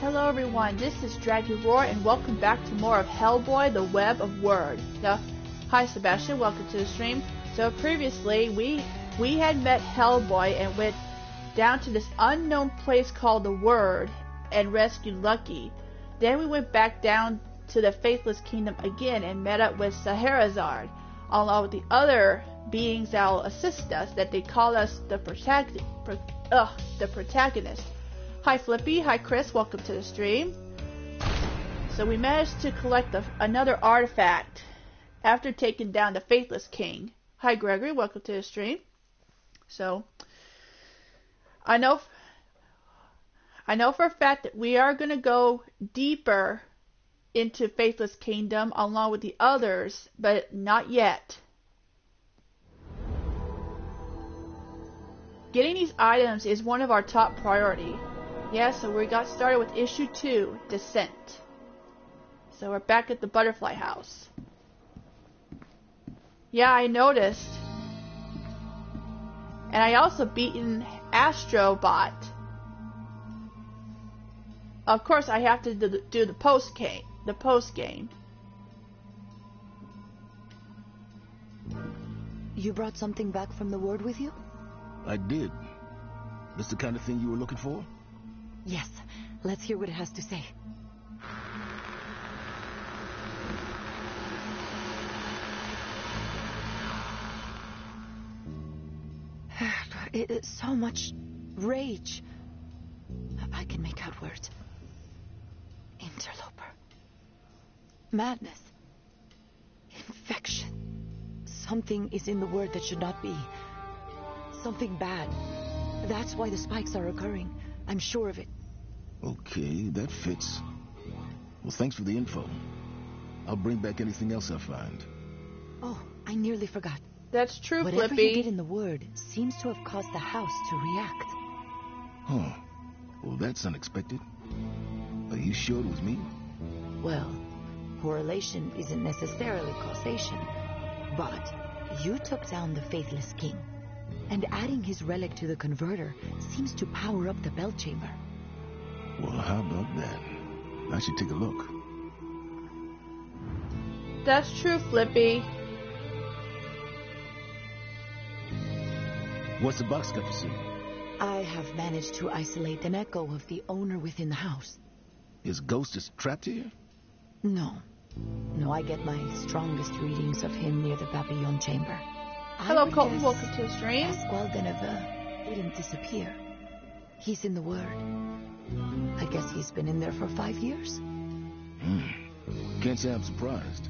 Hello everyone, this is Roar, and welcome back to more of Hellboy, the Web of Wyrd. Now, hi Sebastian, welcome to the stream. So previously, we had met Hellboy and went down to this unknown place called the Wyrd and rescued Lucky. Then we went back down to the Faithless Kingdom again and met up with Scheherazade, along with the other beings that will assist us, that they call us the protagonist. Hi Flippy, hi Chris, welcome to the stream. So we managed to collect another artifact after taking down the Faithless King. Hi Gregory, welcome to the stream. So I know for a fact that we are going to go deeper into Faithless Kingdom along with the others, but not yet. Getting these items is one of our top priority. Yeah, so we got started with issue 2, Descent. So we're back at the butterfly house. Yeah, I noticed. And I also beaten Astrobot. Of course, I have to do the post game. You brought something back from the Wyrd with you? I did. This the kind of thing you were looking for? Yes. Let's hear what it has to say. It's so much rage. I can make out words. Interloper. Madness. Infection. Something is in the Wyrd that should not be. Something bad. That's why the spikes are occurring. I'm sure of it. Okay, that fits. Well, thanks for the info. I'll bring back anything else I find. Oh, I nearly forgot. That's true, Whatever Flippy. you did in the Wyrd seems to have caused the house to react. Huh. Well, that's unexpected. Are you sure it was me? Well, correlation isn't necessarily causation. But you took down the Faithless King. And adding his relic to the converter seems to power up the bell chamber. Well, how about that? I should take a look. That's true, Flippy. What's the box got to say? I have managed to isolate an echo of the owner within the house. His ghost is trapped here? No. No, I get my strongest readings of him near the Papillon chamber. Hello, Colton. Welcome to the stream. Pasquale de Neveu didn't disappear. He's in the Wyrd. I guess he's been in there for 5 years. Can't say I'm surprised.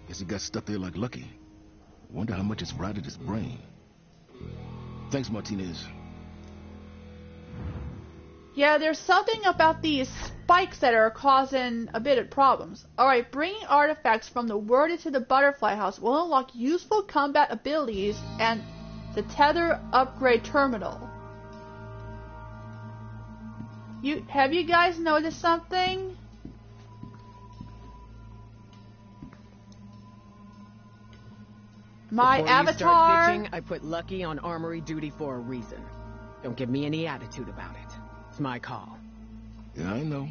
Guess he got stuck there like Lucky. Wonder how much it's rotted his brain. Thanks, Martinez. Yeah, there's something about these spikes that are causing a bit of problems. Alright, bringing artifacts from the Wyrd into the butterfly house will unlock useful combat abilities and the tether upgrade terminal. Have you guys noticed something? My Before avatar. You start bitching, I put Lucky on armory duty for a reason. Don't give me any attitude about it. It's my call. Yeah, I know.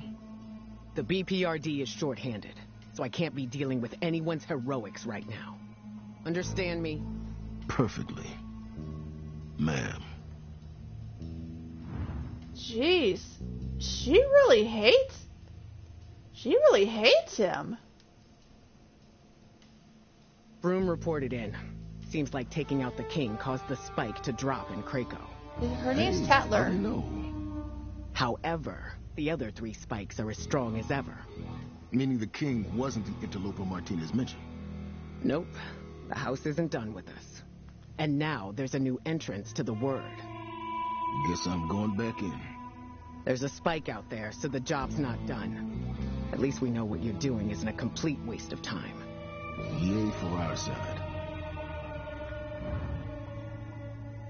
The BPRD is short-handed, so I can't be dealing with anyone's heroics right now. Understand me? Perfectly. Ma'am. Jeez. She really hates him. Broom reported in. Seems like taking out the king caused the spike to drop in Krakow. Her name's I Tatler. didn't know. However, the other 3 spikes are as strong as ever. Meaning the king wasn't the interloper Martinez mentioned. Nope. The house isn't done with us. And now there's a new entrance to the Wyrd. Guess I'm going back in. There's a spike out there, so the job's not done. At least we know what you're doing isn't a complete waste of time. Yay for our side.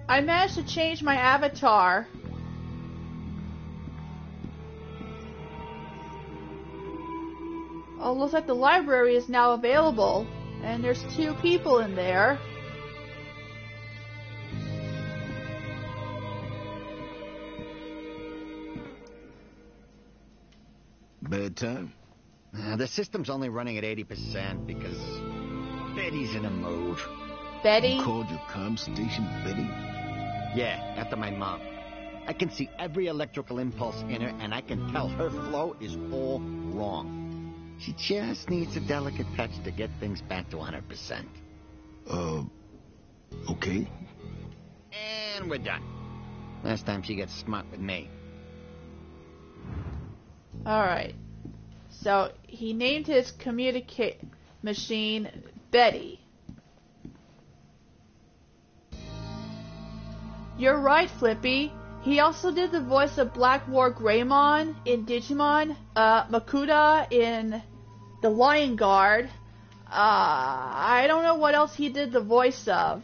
I managed to change my avatar. Oh, looks like the library is now available. And there's 2 people in there. Bad time? The system's only running at 80% because Betty's in a mood. Betty? You called your comm station Betty? Yeah, after my mom. I can see every electrical impulse in her, and I can tell her flow is all wrong. She just needs a delicate touch to get things back to 100%. Okay. And we're done. Last time she got smart with me. Alright. So, he named his communicate machine Betty. You're right, Flippy. He also did the voice of Black War Greymon in Digimon, Makuta in The Lion Guard. I don't know what else he did the voice of.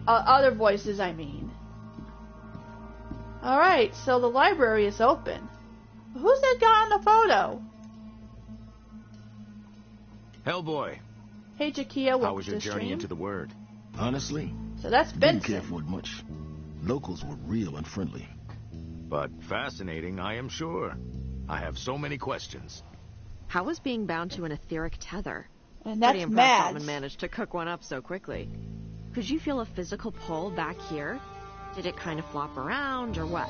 Other voices, I mean. Alright, so the library is open. Who's that guy on the photo? Hellboy. Hey, Jakia, welcome How was your to the journey stream. into the Wyrd? Honestly, So that's didn't Benson. care for it much. Locals were real unfriendly. But fascinating, I am sure. I have so many questions. How was being bound to an etheric tether? And that's Pretty impressed Alvin Mads. managed to cook one up so quickly. Could you feel a physical pull back here? Did it kind of flop around, or what?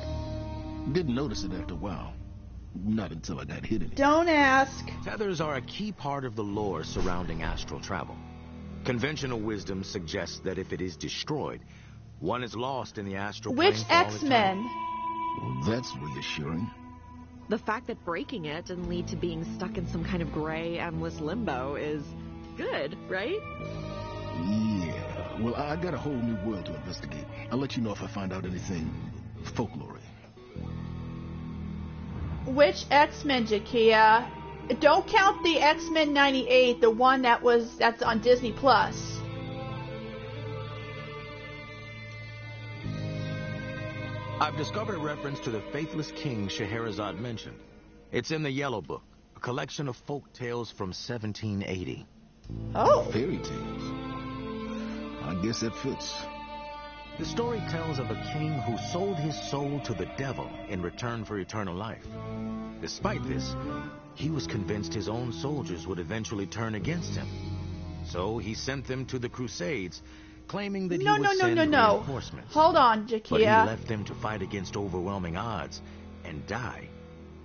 Didn't notice it after a while. Not until I got hit in it. Don't ask. Tethers are a key part of the lore surrounding astral travel. Conventional wisdom suggests that if it is destroyed, one is lost in the astral plane Which for all X-Men? eternity. Well, that's reassuring. The fact that breaking it didn't lead to being stuck in some kind of gray, endless limbo is good, right? Yeah. Well, I got a whole new world to investigate. I'll let you know if I find out anything folklore. Which X-Men, Jakia? Don't count the X-Men 98, the one that's on Disney Plus. I've discovered a reference to the faithless king Scheherazade mentioned. It's in the Yellow Book, a collection of folk tales from 1780. Oh. Fairy tales. I guess that fits. The story tells of a king who sold his soul to the devil in return for eternal life. Despite this, he was convinced his own soldiers would eventually turn against him. So he sent them to the Crusades, claiming that he would send reinforcements. Hold on, But he Jakia. left them to fight against overwhelming odds and die.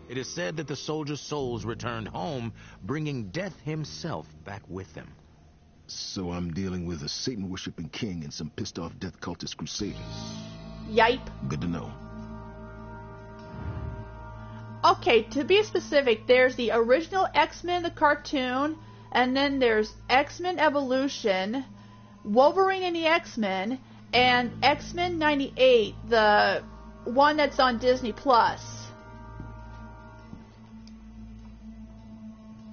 It is said that the soldiers' souls returned home, bringing Death himself back with them. So I'm dealing with a Satan-worshipping king and some pissed-off death cultist crusaders. Yipe. Good to know. Okay, to be specific, there's the original X-Men, the cartoon, and then there's X-Men Evolution, Wolverine and the X-Men, and X-Men 98, the one that's on Disney Plus.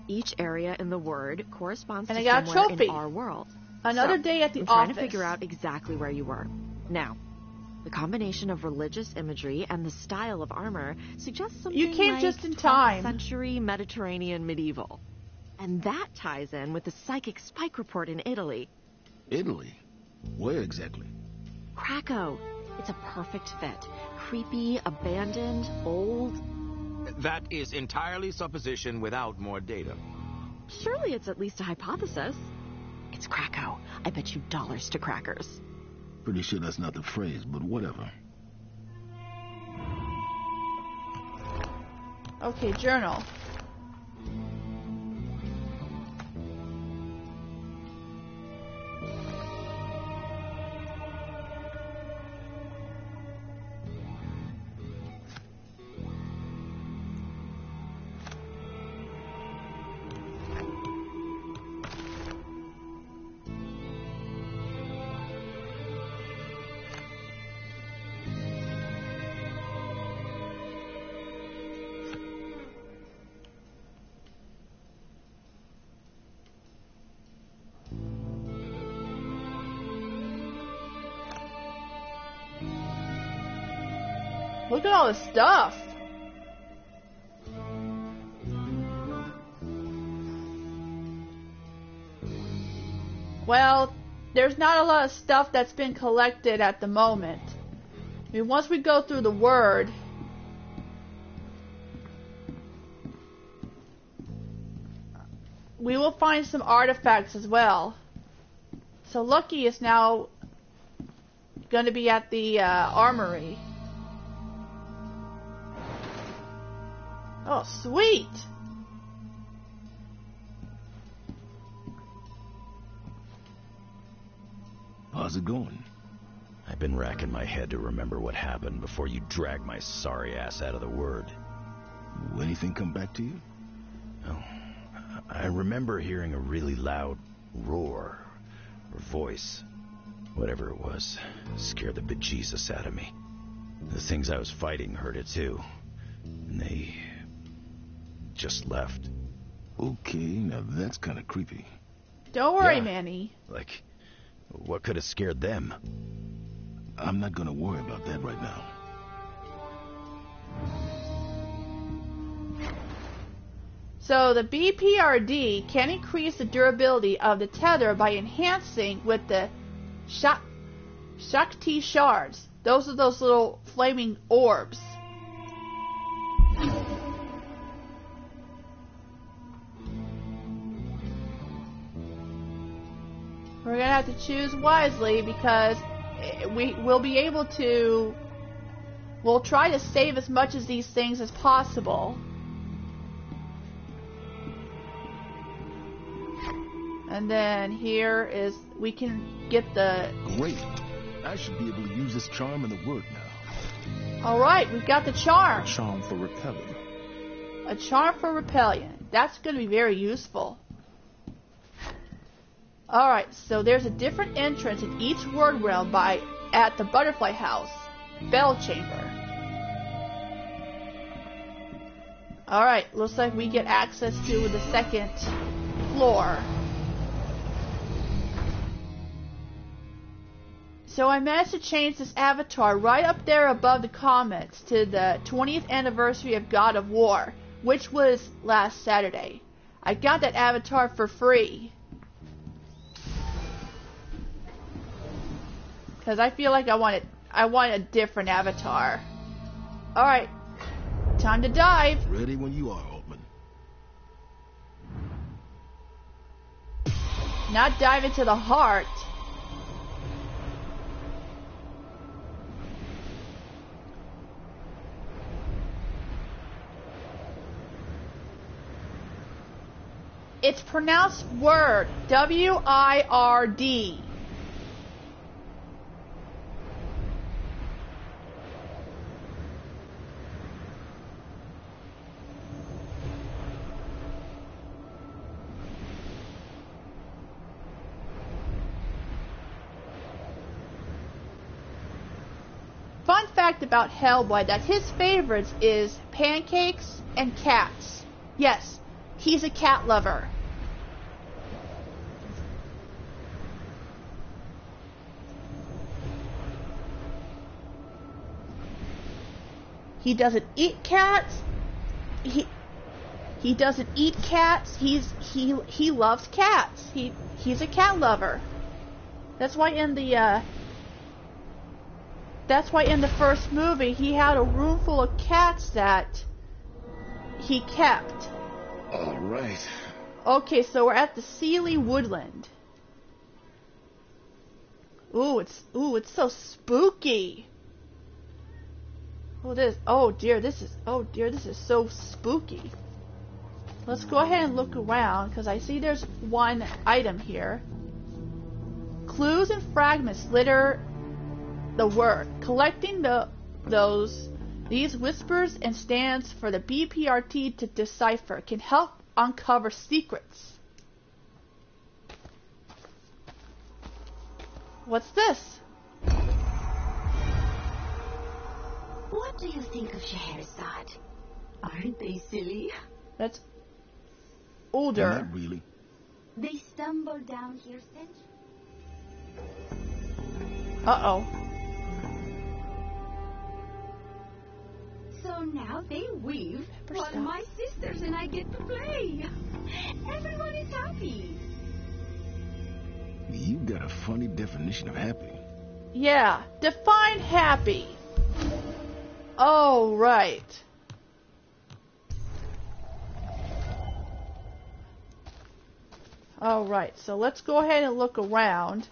Each area in the Wyrd corresponds And to I got a somewhere trophy. in our world. Another So, day at the I'm trying office. to figure out exactly where you were. Now, the combination of religious imagery and the style of armor suggests something You came like just in 12th time. century Mediterranean medieval. And that ties in with the psychic spike report in Italy. Italy? Where exactly? Krakow. It's a perfect fit. Creepy, abandoned, old. That is entirely supposition without more data. Surely it's at least a hypothesis. It's Krakow. I bet you dollars to crackers. Pretty sure that's not the phrase, but whatever. Okay, journal. Look at all this stuff. Well, there's not a lot of stuff that's been collected at the moment. I mean, once we go through the Wyrd, we will find some artifacts as well. So Lucky is now going to be at the armory. Oh, sweet! How's it going? I've been racking my head to remember what happened before you dragged my sorry ass out of the Wyrd. Anything come back to you? Oh, I remember hearing a really loud roar, or voice, whatever it was, scared the bejesus out of me. The things I was fighting heard it too, and they just left. Okay, now that's kind of creepy. Don't worry, Yeah. Manny. Like, what could have scared them? I'm not gonna worry about that right now. So the BPRD can increase the durability of the tether by enhancing with the Shakti shards. Those are those little flaming orbs. We're gonna have to choose wisely because we'll be able to. We'll try to save as much of these things as possible. And then here is, we can get the... Great. I should be able to use this charm in the Wyrd now. Alright, we've got the charm. Charm for repelling. A charm for repelling. That's going to be very useful. Alright, so there's a different entrance in each Wyrd realm at the Butterfly House. Bell Chamber. Alright, looks like we get access to the second floor. So I managed to change this avatar right up there above the comments to the 20th anniversary of God of War, which was last Saturday. I got that avatar for free. Because I feel like I want a different avatar. Alright, time to dive. Ready when you are, Altman. Not dive into the heart. It's pronounced Wyrd. W-I-R-D. Fun fact about Hellboy that his favorites is pancakes and cats. Yes, he's a cat lover. He doesn't eat cats. He doesn't eat cats. He loves cats. He's a cat lover. That's why in the first movie he had a room full of cats that he kept. All right. Okay, so we're at the Sealy Woodland. Ooh, it's so spooky. Oh dear, this is so spooky. Let's go ahead and look around because I see there's one item here. Clues and fragments litter the Wyrd. Collecting these whispers and stands for the BPRT to decipher can help uncover secrets. What's this? What do you think of Scheherazade? Aren't they silly? That's older. Not really. They stumbled down here Uh-oh. So now they weave while stop. my sisters and I get to play. Everyone is happy. You got a funny definition of happy. Yeah, define happy. Oh, right. Alright, so let's go ahead and look around.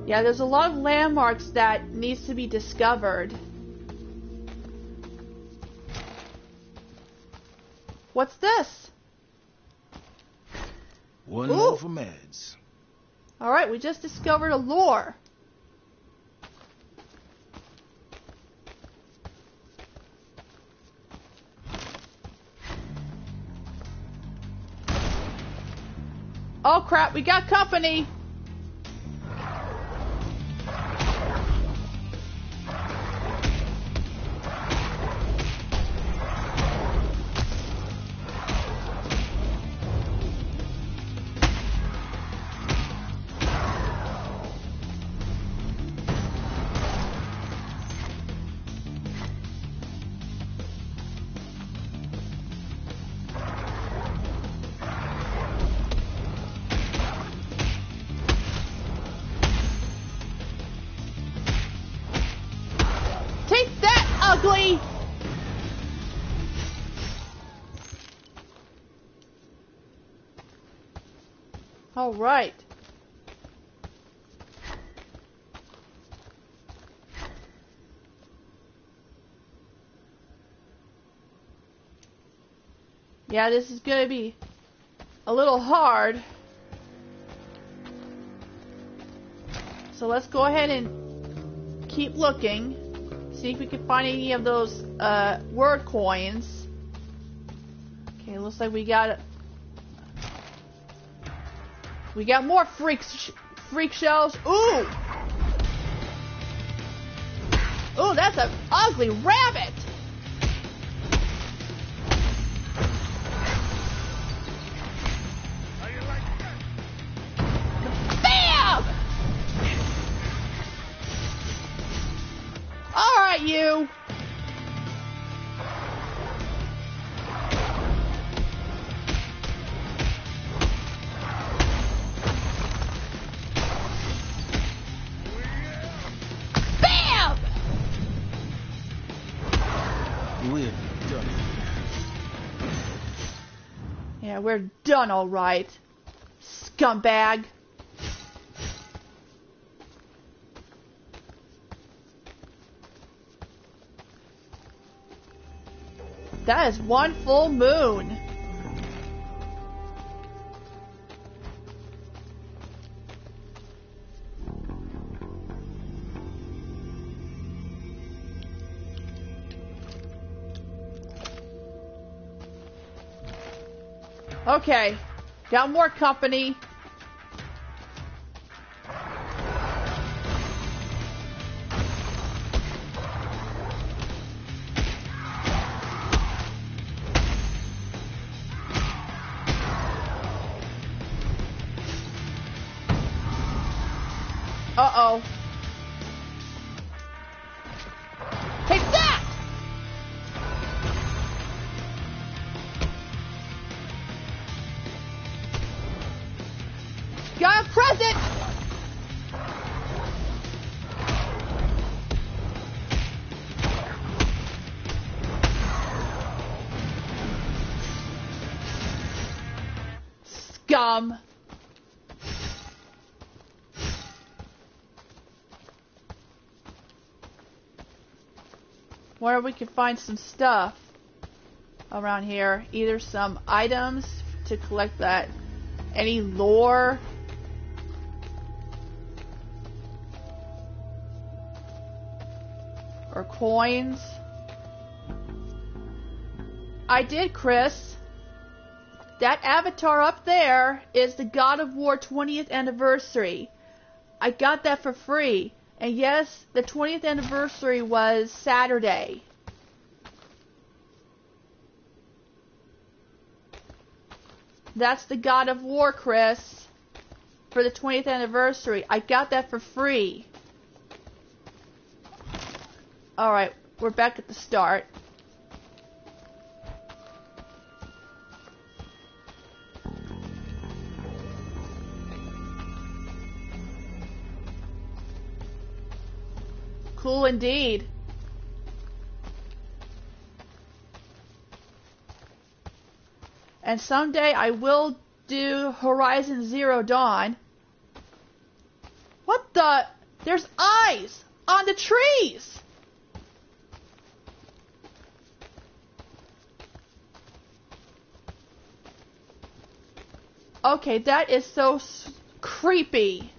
Yeah, there's a lot of landmarks that needs to be discovered. What's this? One more for meds. Alright, we just discovered a lore. Oh crap, we got company! Ugly! All right. Yeah, this is gonna be a little hard. So let's go ahead and keep looking. See if we can find any of those Wyrd coins. Okay, looks like we got more freak shows. Ooh! Ooh, that's an ugly rabbit! Bam! Alright, you! Yeah, we're done, all right. Scumbag. That is one full moon. Okay, got more company. Uh-oh. Take that! Got a present! Scum! Where we can find some stuff around here. Either some items to collect that, any lore. Or coins. I did, Chris. That avatar up there is the God of War 20th anniversary. I got that for free. And yes, the 20th anniversary was Saturday. That's the God of War, Chris. For the 20th anniversary. I got that for free. Alright, we're back at the start. cool indeed. And someday I will do Horizon Zero Dawn. What the? There's eyes on the trees! Okay, that is so creepy.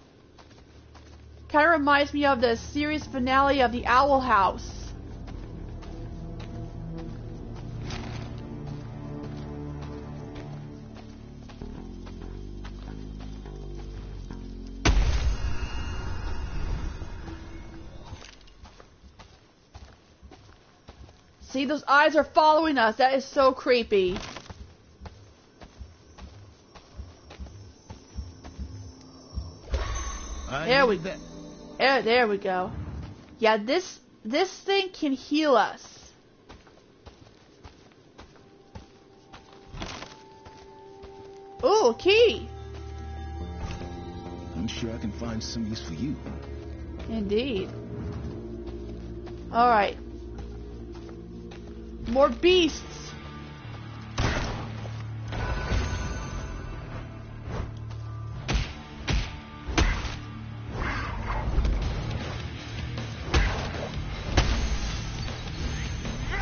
Kind of reminds me of the series finale of The Owl House. See, those eyes are following us. That is so creepy. There we go. There we go. Yeah, this thing can heal us. Ooh, a key. I'm sure I can find some use for you. Indeed. Alright. More beasts.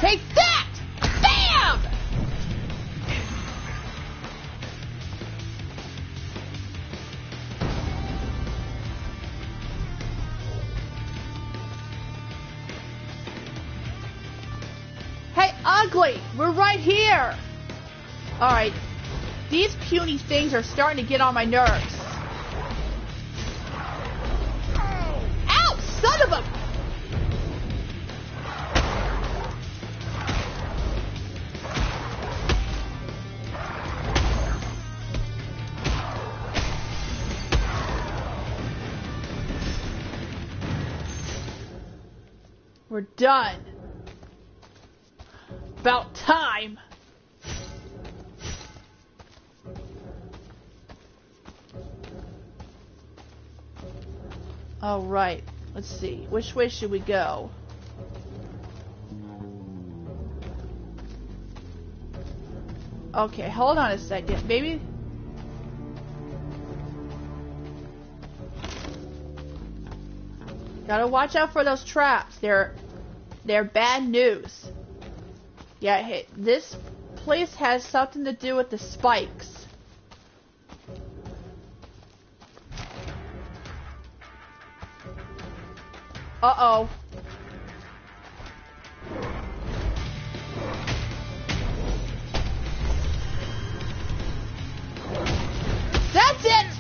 Take that! Bam! Hey, ugly! We're right here! Alright. These puny things are starting to get on my nerves. Ow! Son of a... We're done. About time. All right. Let's see. Which way should we go? Okay, hold on a second. Maybe... Gotta watch out for those traps. They're bad news. Yeah, hey, this place has something to do with the spikes. Uh-oh. That's it!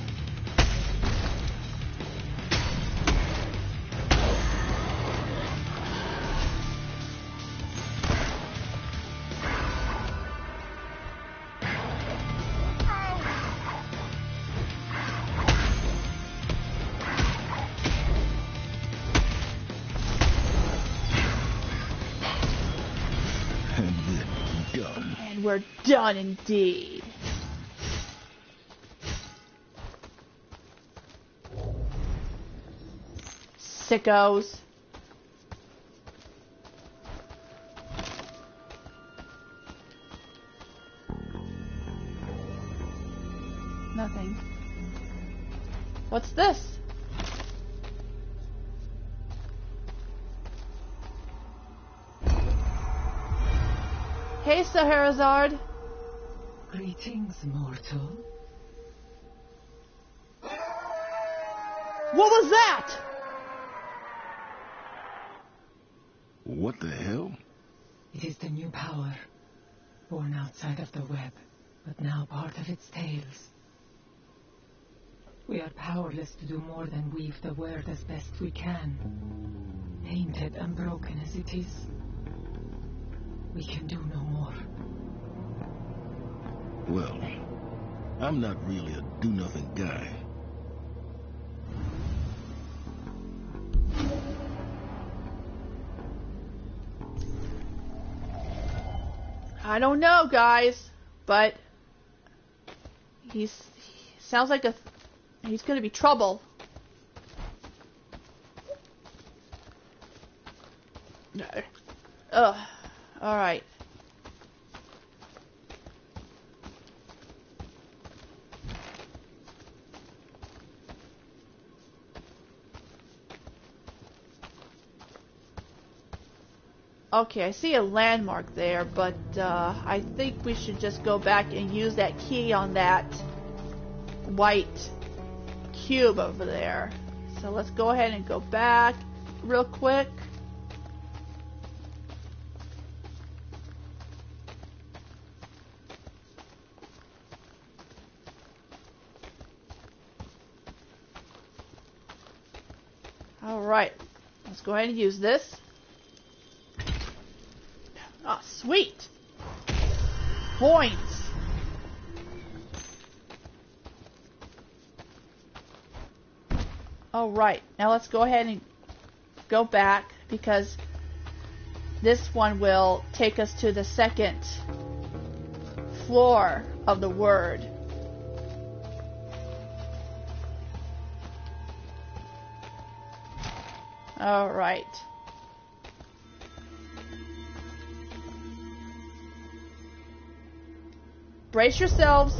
We're done indeed. Sickos. Nothing. What's this? Hey, Scheherazade. Greetings, mortal. What was that? What the hell? It is the new power, born outside of the web, but now part of its tales. We are powerless to do more than weave the Wyrd as best we can. Tainted and broken as it is, we can do no more. Well, I'm not really a do-nothing guy. I don't know, guys, but he sounds like he's gonna be trouble. Ugh. Alright. Okay, I see a landmark there, but I think we should just go back and use that key on that white cube over there. So let's go ahead and go back real quick. Alright, let's go ahead and use this. Oh, sweet! Points! Alright, now let's go ahead and go back, because this one will take us to the second floor of the Wyrd. Alright. Brace yourselves.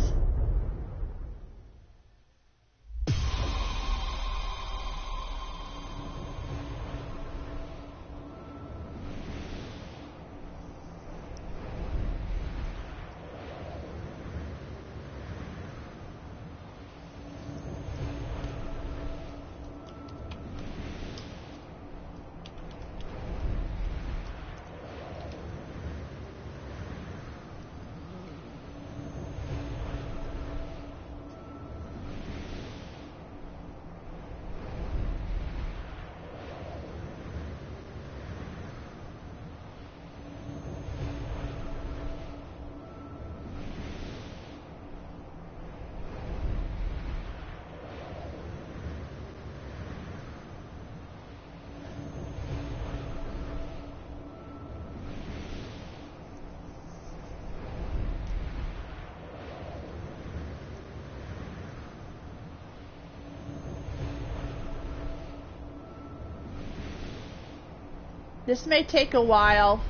This may take a while.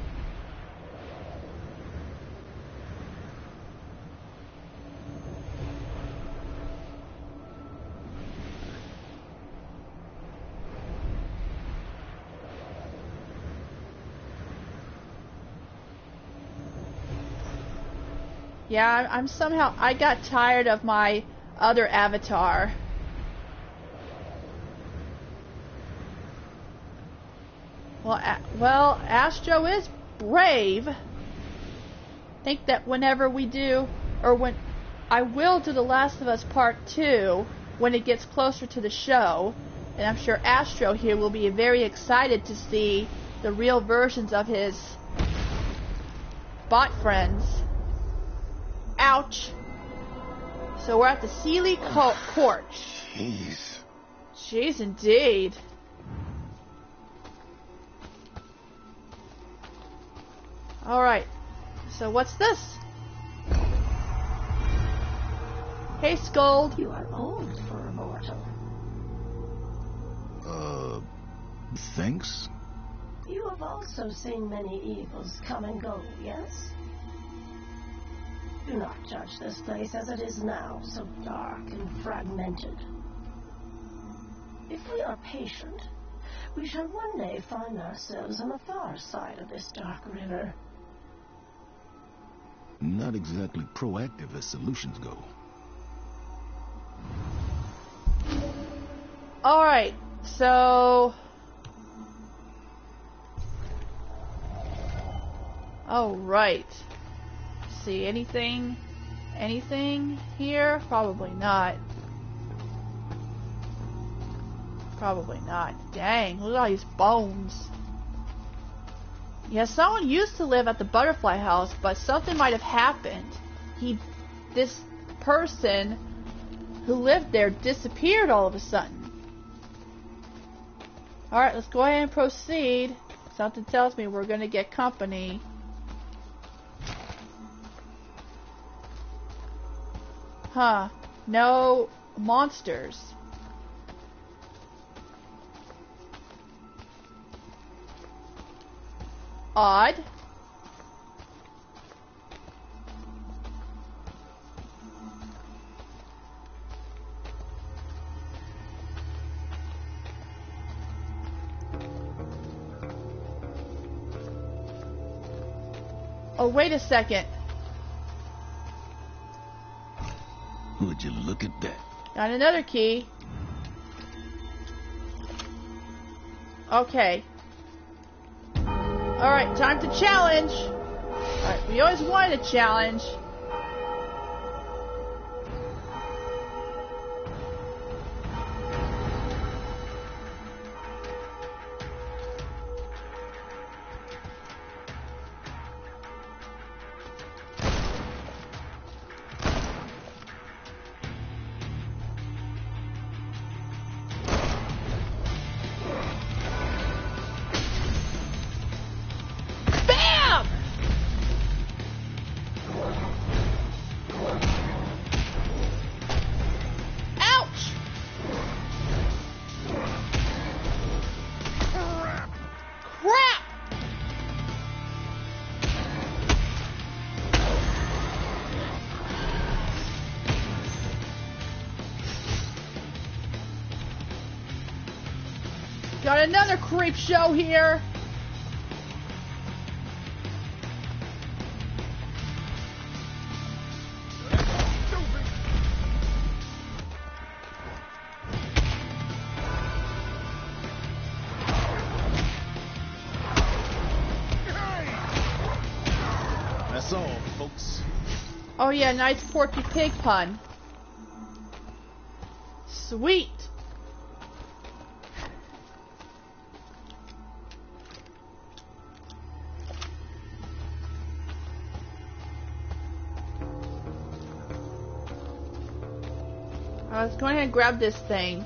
Yeah, I got tired of my other avatar. Well, Astro is brave. I think that whenever we do, or when I will do The Last of Us Part 2, when it gets closer to the show, and I'm sure Astro here will be very excited to see the real versions of his bot friends. Ouch. So we're at the Sealy Court. Jeez. Jeez, indeed. Alright, so what's this? Hey, Scold. You are old for a mortal. Thanks? You have also seen many evils come and go, yes? Do not judge this place as it is now, so dark and fragmented. If we are patient, we shall one day find ourselves on the far side of this dark river. Not exactly proactive as solutions go. Alright, so... Alright. See, anything here? Probably not. Probably not. Dang, look at all these bones. Yeah, someone used to live at the butterfly house, but something might have happened. This person who lived there disappeared all of a sudden. Alright, let's go ahead and proceed. Something tells me we're gonna get company. Huh. No monsters. odd. Oh, wait a second. Would you look at that? Got another key. Okay. Alright, time to challenge. Alright, we always wanted a challenge. Got another creep show here. That's all, folks. Oh yeah, nice Porky Pig pun. Sweet. Let's go ahead and grab this thing.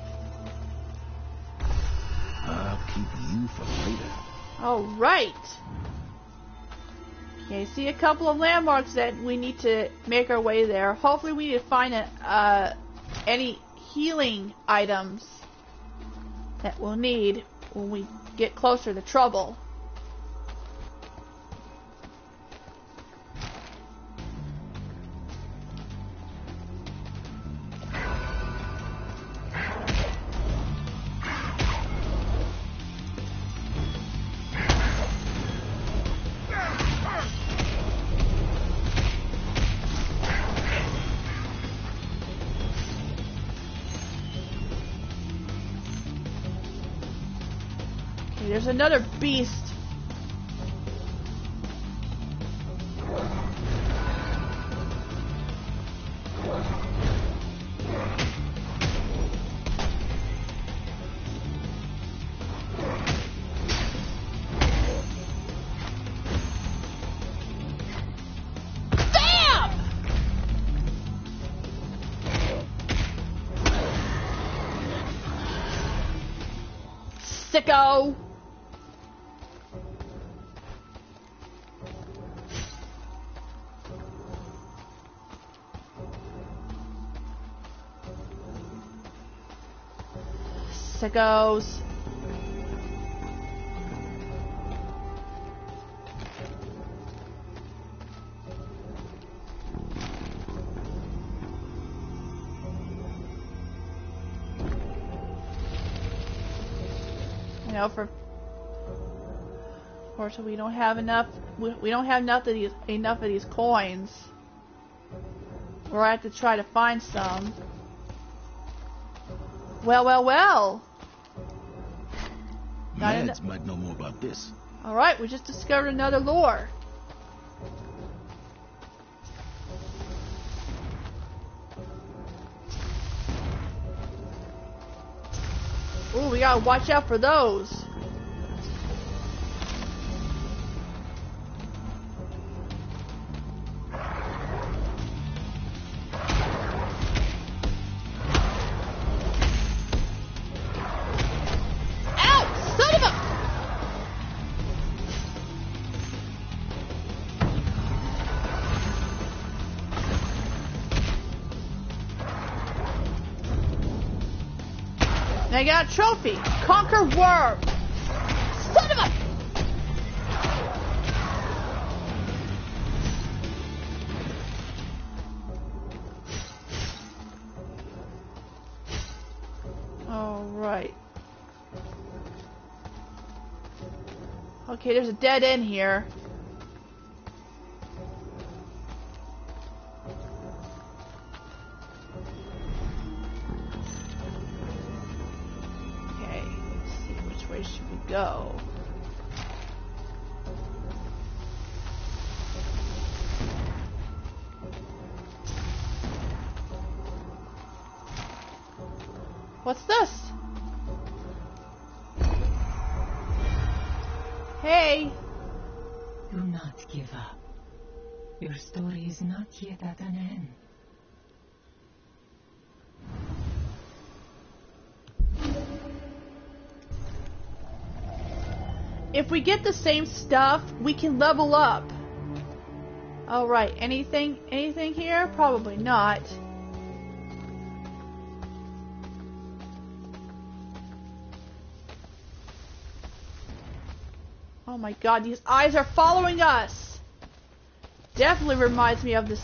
I'll keep you for later. Alright. Okay, see a couple of landmarks that we need to make our way there. Hopefully we need to find any healing items that we'll need when we get closer to trouble. There's another beast. Bam! Sicko! Sickos. You know, of course, we don't have enough. We don't have enough of these coins. We'll have to try to find some. Well, well, well. Mads might know more about this. Alright, we just discovered another lore. Ooh, we gotta watch out for those. I got a trophy. Conquer Wyrd. Son of a... Alright. Okay, there's a dead end here. Okay, let's see, which way should we go? What's this? Hey! Do not give up. Your story is not yet at an end. If we get the same stuff, we can level up. Alright, anything here? Probably not. Oh my god, these eyes are following us! Definitely reminds me of the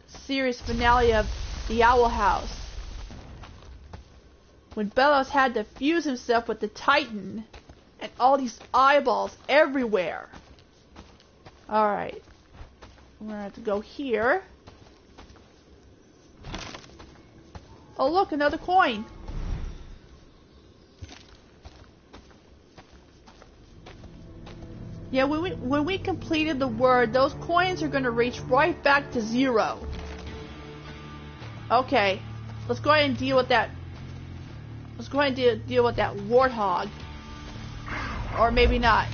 series finale of The Owl House, when Bellows had to fuse himself with the Titan, and all these eyeballs everywhere. Alright. We're gonna have to go here. Oh look, another coin! Yeah, when we completed the Wyrd, those coins are going to reach right back to 0. Okay, let's go ahead and deal with that. Let's go ahead and deal with that warthog, or maybe not.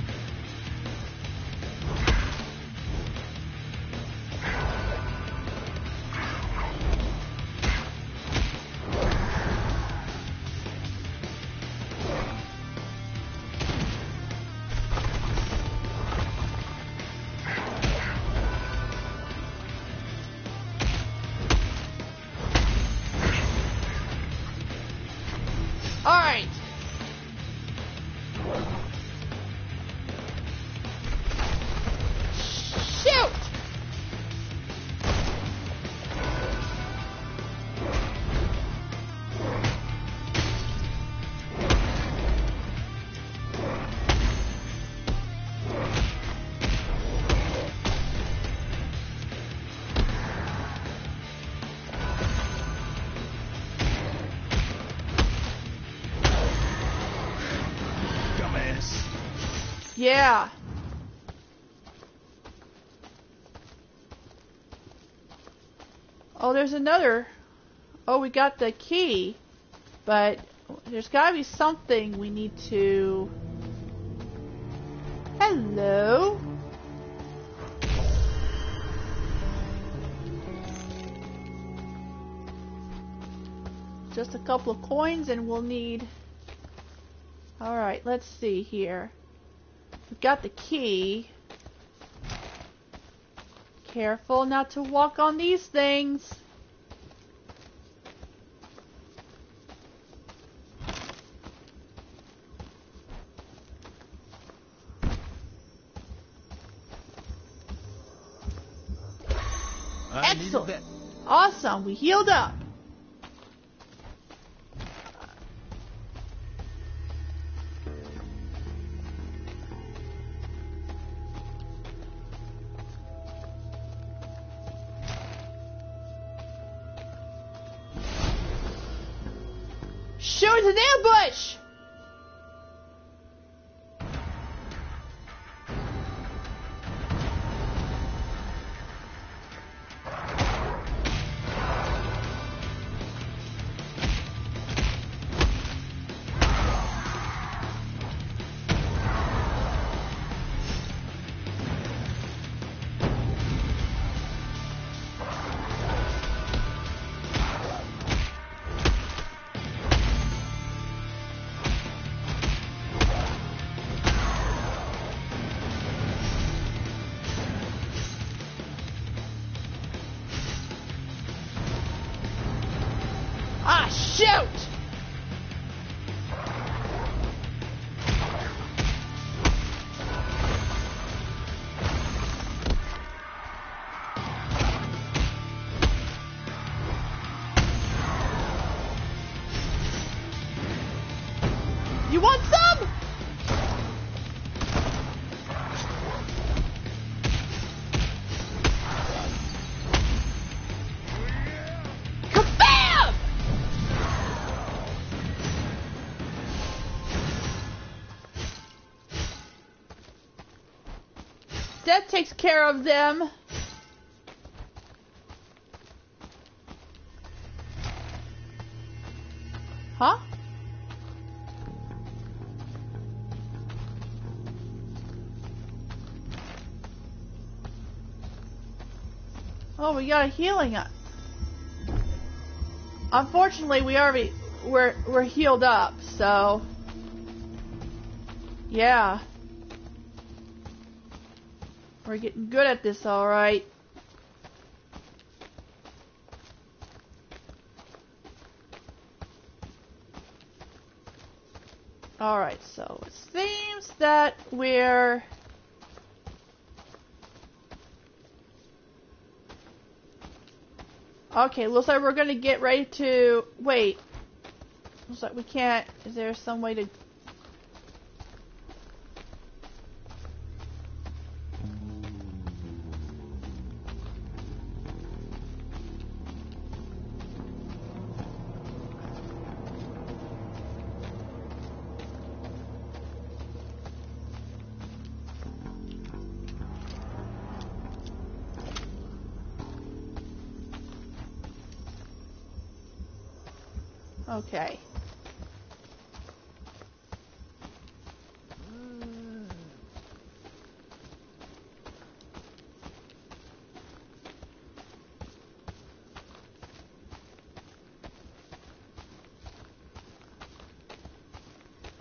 Alright. Shoot! Yeah. Oh, there's another. Oh, we got the key. But there's gotta be something we need to... Hello? Just a couple of coins and we'll need... Alright, let's see here. We've got the key. Careful not to walk on these things. Excellent. Awesome. We healed up. Shoot, it's an ambush! Ah, shoot! You want some? Kabam! That takes care of them. Huh? Oh, we got a healing up. Unfortunately, we're healed up, so yeah. We're getting good at this, all right. All right, so it seems that we're okay. Looks like we're gonna get ready to wait. Looks like we can't. Is there some way to? Okay.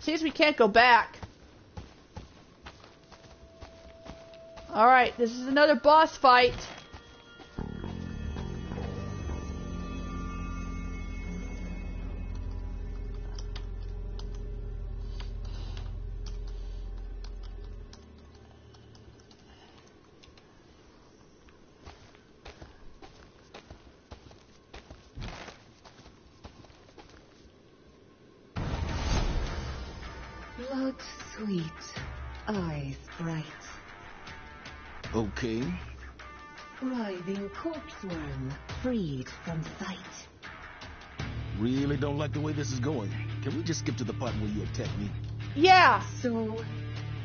Seems we can't go back. Alright, this is another boss fight. Blood sweet, eyes bright, Okay. writhing corpseworm freed from sight. Really don't like the way this is going. Can we just skip to the part where you attack me? Yeah. So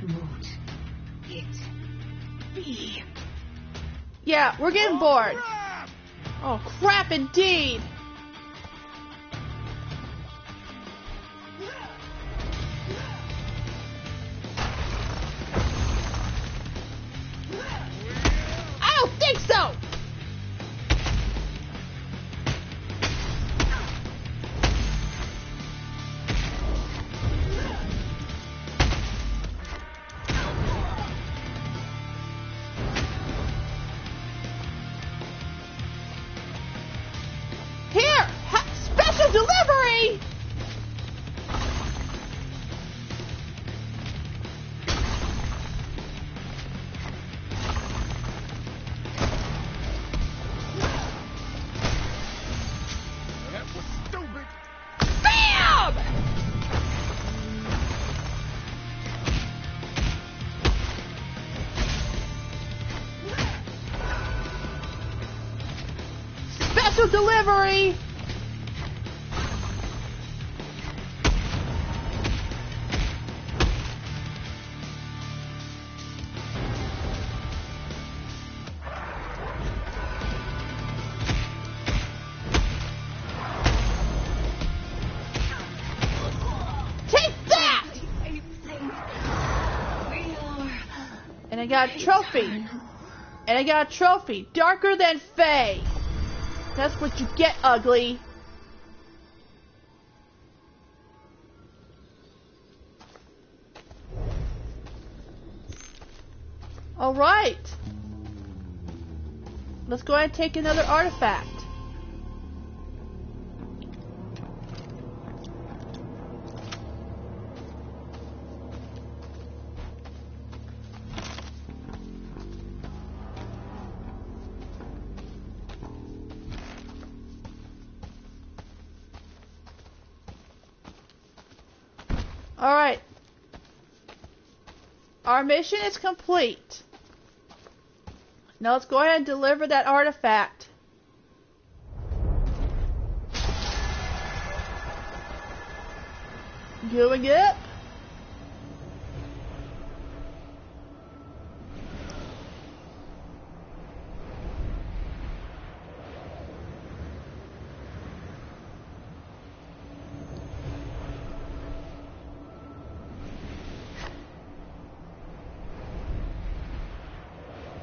moot it be. Yeah, we're getting bored. Oh, crap indeed. I don't think so. Here, special delivery. That was stupid. Bam! Special delivery! Take that! And I got a trophy. And I got a trophy. Darker than Faye. That's what you get, ugly. Alright. Let's go ahead and take another artifact. Alright. Our mission is complete. Now let's go ahead and deliver that artifact. Going up.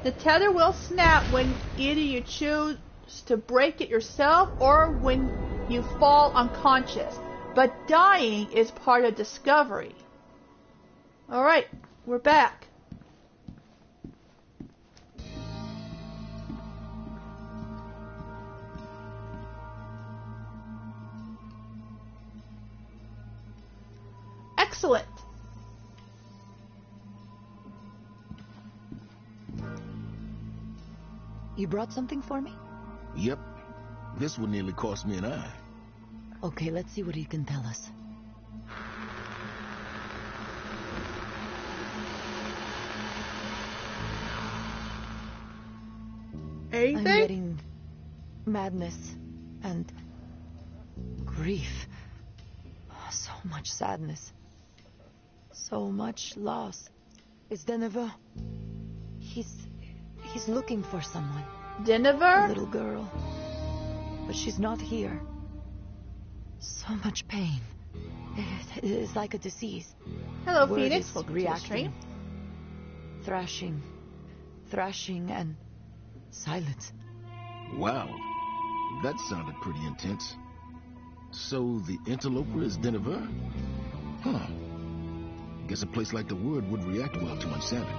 The tether will snap when either you choose to break it yourself or when you fall unconscious. But dying is part of discovery. Alright, we're back. Excellent. You brought something for me? Yep. This would nearly cost me an eye. Okay, let's see what you can tell us. Anything? I'm getting madness and grief. So much sadness. So much loss. It's Deneveux. He's looking for someone. Deneveux? A little girl. But she's not here. So much pain. It is like a disease. Hello, Wyrd Phoenix. is Welcome to the stream. Thrashing, and silence. Wow. That sounded pretty intense. So the interloper is Deneveux? Huh. Guess a place like the Wyrd would react well to insanity.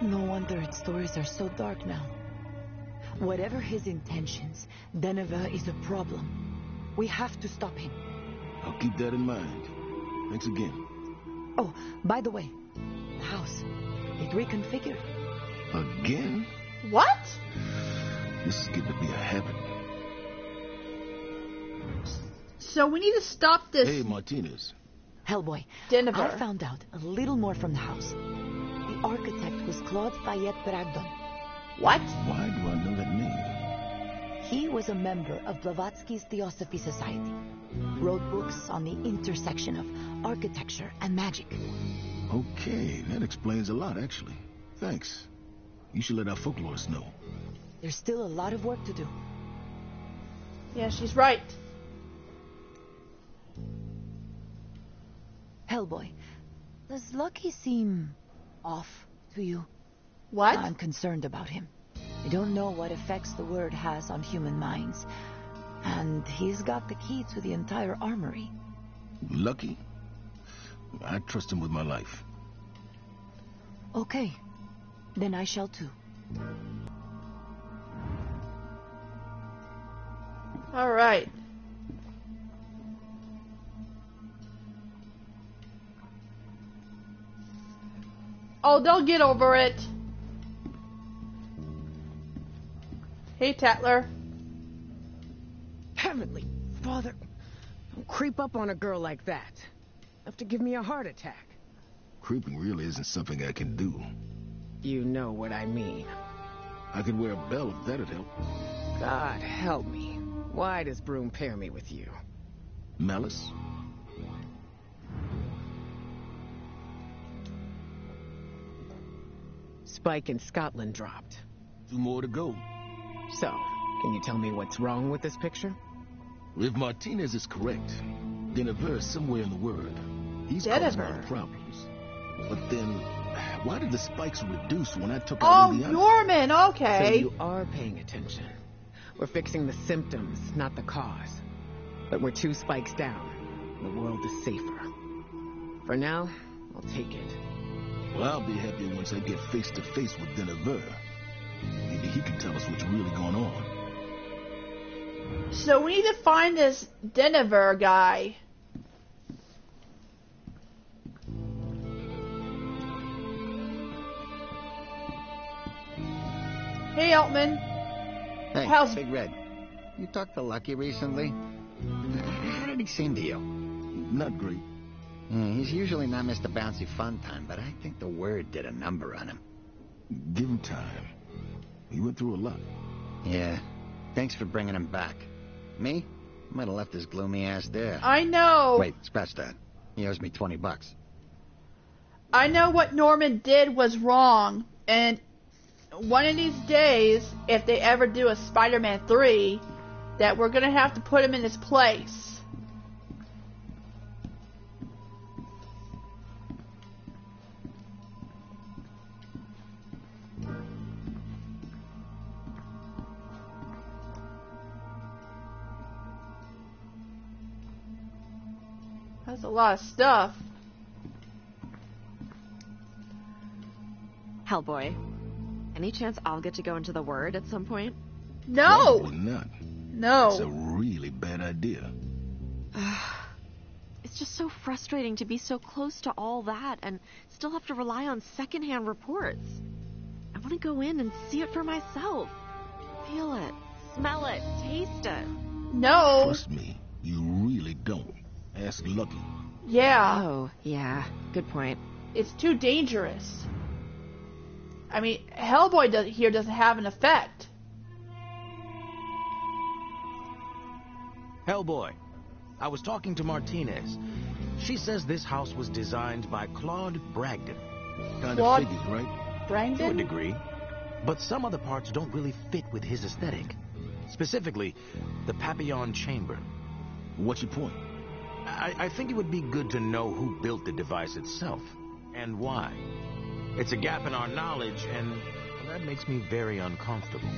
No wonder its stories are so dark now. Whatever his intentions, Deneveux is a problem. We have to stop him. I'll keep that in mind. Thanks again. Oh, by the way, the house. It reconfigured. Again? What? This is getting to be a habit. So we need to stop this. Hey, Martinez. Hellboy, Deneveux. I found out a little more from the house. The architect was Claude Fayette Bragdon. What? Why do I know that name? He was a member of Blavatsky's Theosophy Society. Wrote books on the intersection of architecture and magic. Okay, that explains a lot, actually. Thanks. You should let our folklorists know. There's still a lot of work to do. Yeah, she's right. Hellboy, does Lucky seem off to you? What? I'm concerned about him. I don't know what effects the Wyrd has on human minds. And he's got the key to the entire armory. Lucky? I trust him with my life. Okay. Then I shall too. All right. Oh, they'll get over it. Hey, Tatler. Heavenly Father, don't creep up on a girl like that. Enough to give me a heart attack. Creeping really isn't something I can do. You know what I mean. I could wear a bell if that'd help. God help me. Why does Broom pair me with you? Malice? Spike in Scotland dropped. 2 more to go. So, can you tell me what's wrong with this picture? If Martinez is correct, Deneveux is somewhere in the Wyrd. He's causing a lot of problems. But then, why did the spikes reduce when I took out Indiana? Norman, okay. So you are paying attention. We're fixing the symptoms, not the cause. But we're 2 spikes down. The world is safer. For now, I'll take it. Well, I'll be happy once I get face to face with Deneveux. Maybe he can tell us what's really going on. So we need to find this Deneveux guy. Hey, Altman. Hey, How's Big Red? You talked to Lucky recently? How did he seem to you? Not great. Yeah, he's usually not Mr. Bouncy Fun Time, but I think the Wyrd did a number on him. Give him time. He went through a lot. Yeah. Thanks for bringing him back. Me? Might have left his gloomy ass there. I know. Wait, scratch that. He owes me $20. I know what Norman did was wrong, and one of these days, if they ever do a Spider-Man 3, that we're gonna have to put him in his place. That's a lot of stuff. Hellboy, any chance I'll get to go into the Wyrd at some point? No! Probably not. No. It's a really bad idea. It's just so frustrating to be so close to all that and still have to rely on secondhand reports. I want to go in and see it for myself. Feel it, smell it, taste it. No. Trust me, you really don't. Ask Lucky. Yeah. Oh, yeah. Good point. It's too dangerous. I mean, Hellboy doesn't have an effect. Hellboy, I was talking to Martinez. She says this house was designed by Claude Bragdon. Kind Claude of figured, right? To a Brandon? degree. But some of the parts don't really fit with his aesthetic. Specifically, the Papillon Chamber. What's your point? I think it would be good to know who built the device itself, and why. It's a gap in our knowledge, and that makes me very uncomfortable.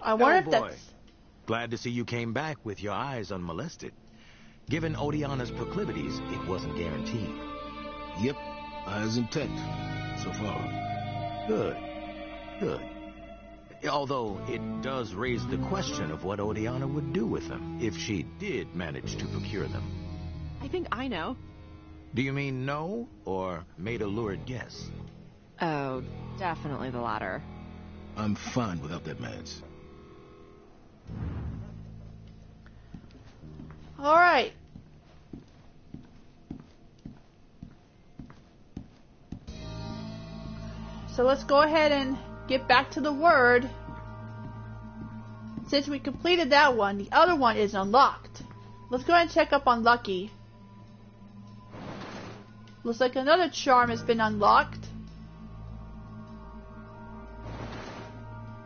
I wonder if Hellboy, that's... glad to see you came back with your eyes unmolested. Given Odeana's proclivities, it wasn't guaranteed. Yep, eyes intact. So far. Good. Good. Although it does raise the question of what Odeana would do with them if she did manage to procure them. I think I know. Do you mean no, or made a lurid guess? Oh, definitely the latter. I'm fine without that man's. Alright. So let's go ahead and get back to the Wyrd. Since we completed that one, the other one is unlocked. Let's go ahead and check up on Lucky. Looks like another charm has been unlocked.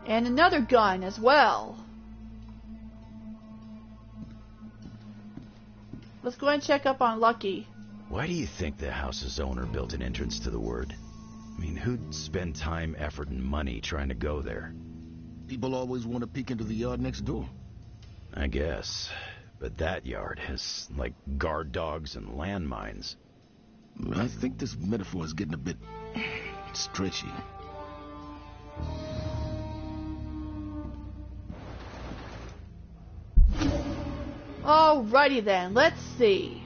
And another gun as well. Let's go ahead and check up on Lucky. Why do you think the house's owner built an entrance to the Wyrd? I mean, who'd spend time, effort, and money trying to go there? People always want to peek into the yard next door. I guess. But that yard has, like, guard dogs and landmines. I think this metaphor is getting a bit stretchy. Alrighty then, let's see.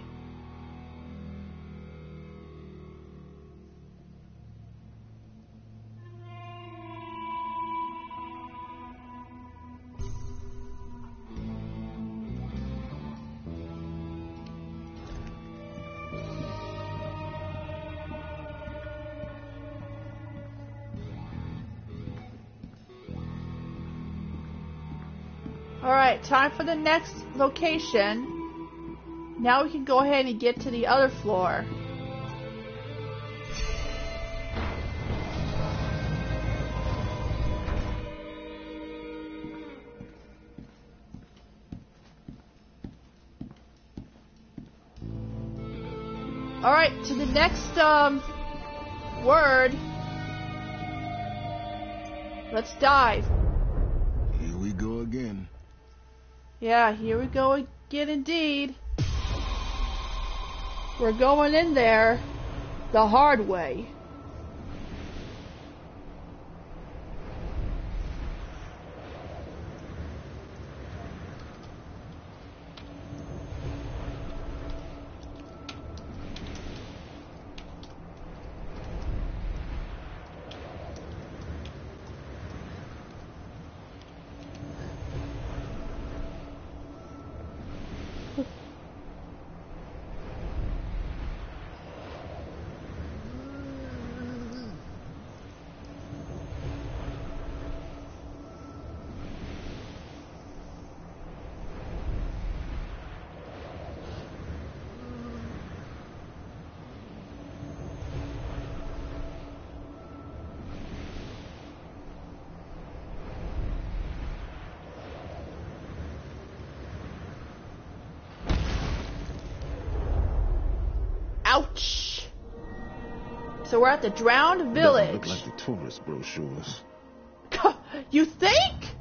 Alright, time for the next location. Now we can go ahead and get to the other floor. Alright, to the next Wyrd. Let's dive. Here we go again. Yeah, here we go again indeed. We're going in there the hard way. Ouch! So we're at the drowned village. Doesn't look like the tourist brochures. You think?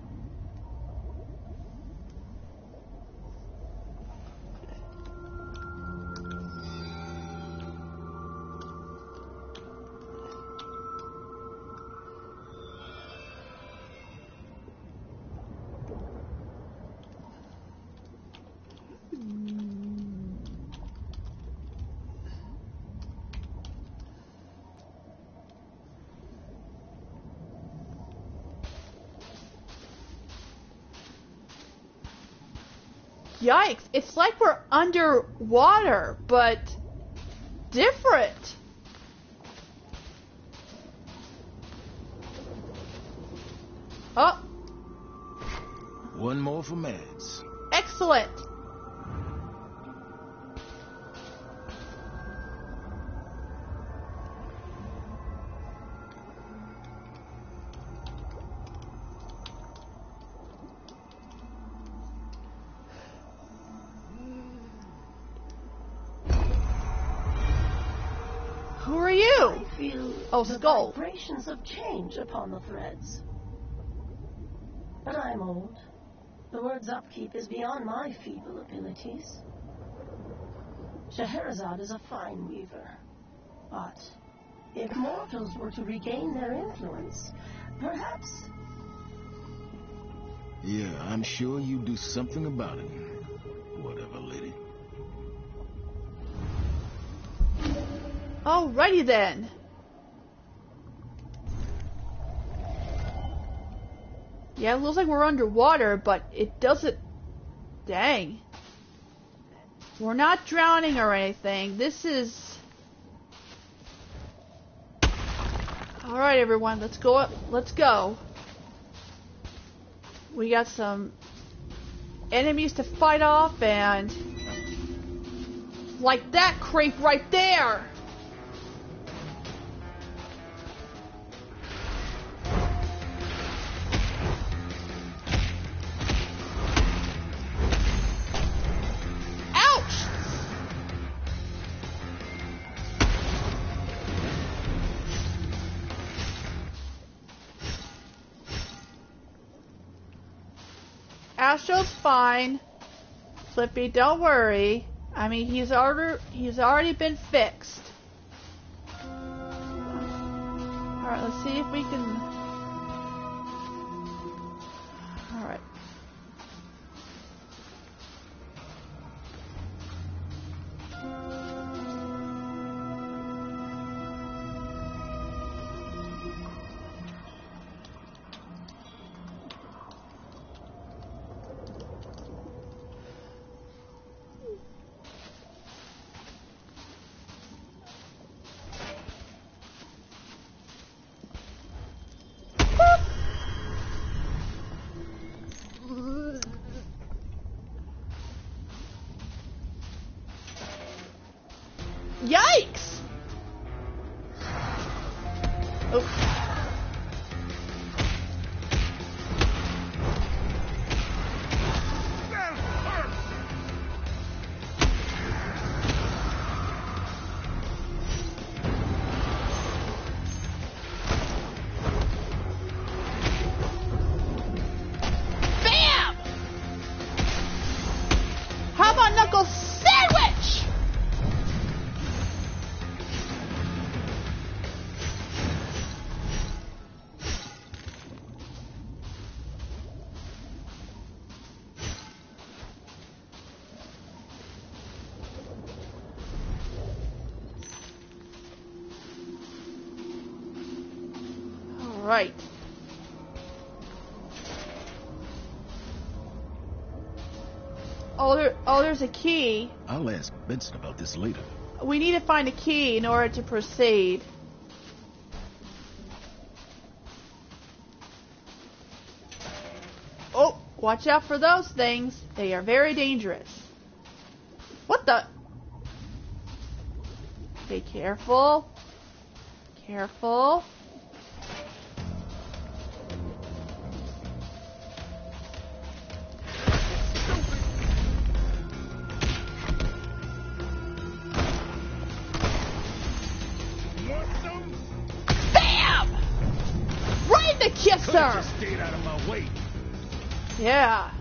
Yikes, it's like we're underwater, but different. Oh. One more for Mads. Excellent. Who are you? I feel Oh, the skull. vibrations of change upon the threads. But I'm old. The word's upkeep is beyond my feeble abilities. Scheherazade is a fine weaver. But if mortals were to regain their influence, perhaps... Yeah, I'm sure you do something about it. Whatever, lady. Alrighty then. Yeah, it looks like we're underwater, but it doesn't... Dang. We're not drowning or anything. This is... Alright, everyone, let's go up. Let's go. We got some enemies to fight off, and... Like that creep right there! Astro's fine. Flippy, don't worry. I mean, he's already been fixed. Alright, let's see if we can... Alright. Yikes! Oh. Bam! How about knuckle sandwich? Right. Oh, there's a key. I'll ask Benson about this later. We need to find a key in order to proceed. Oh, watch out for those things. They are very dangerous. What the? Be careful. Careful. Just stayed out of my way. Yeah.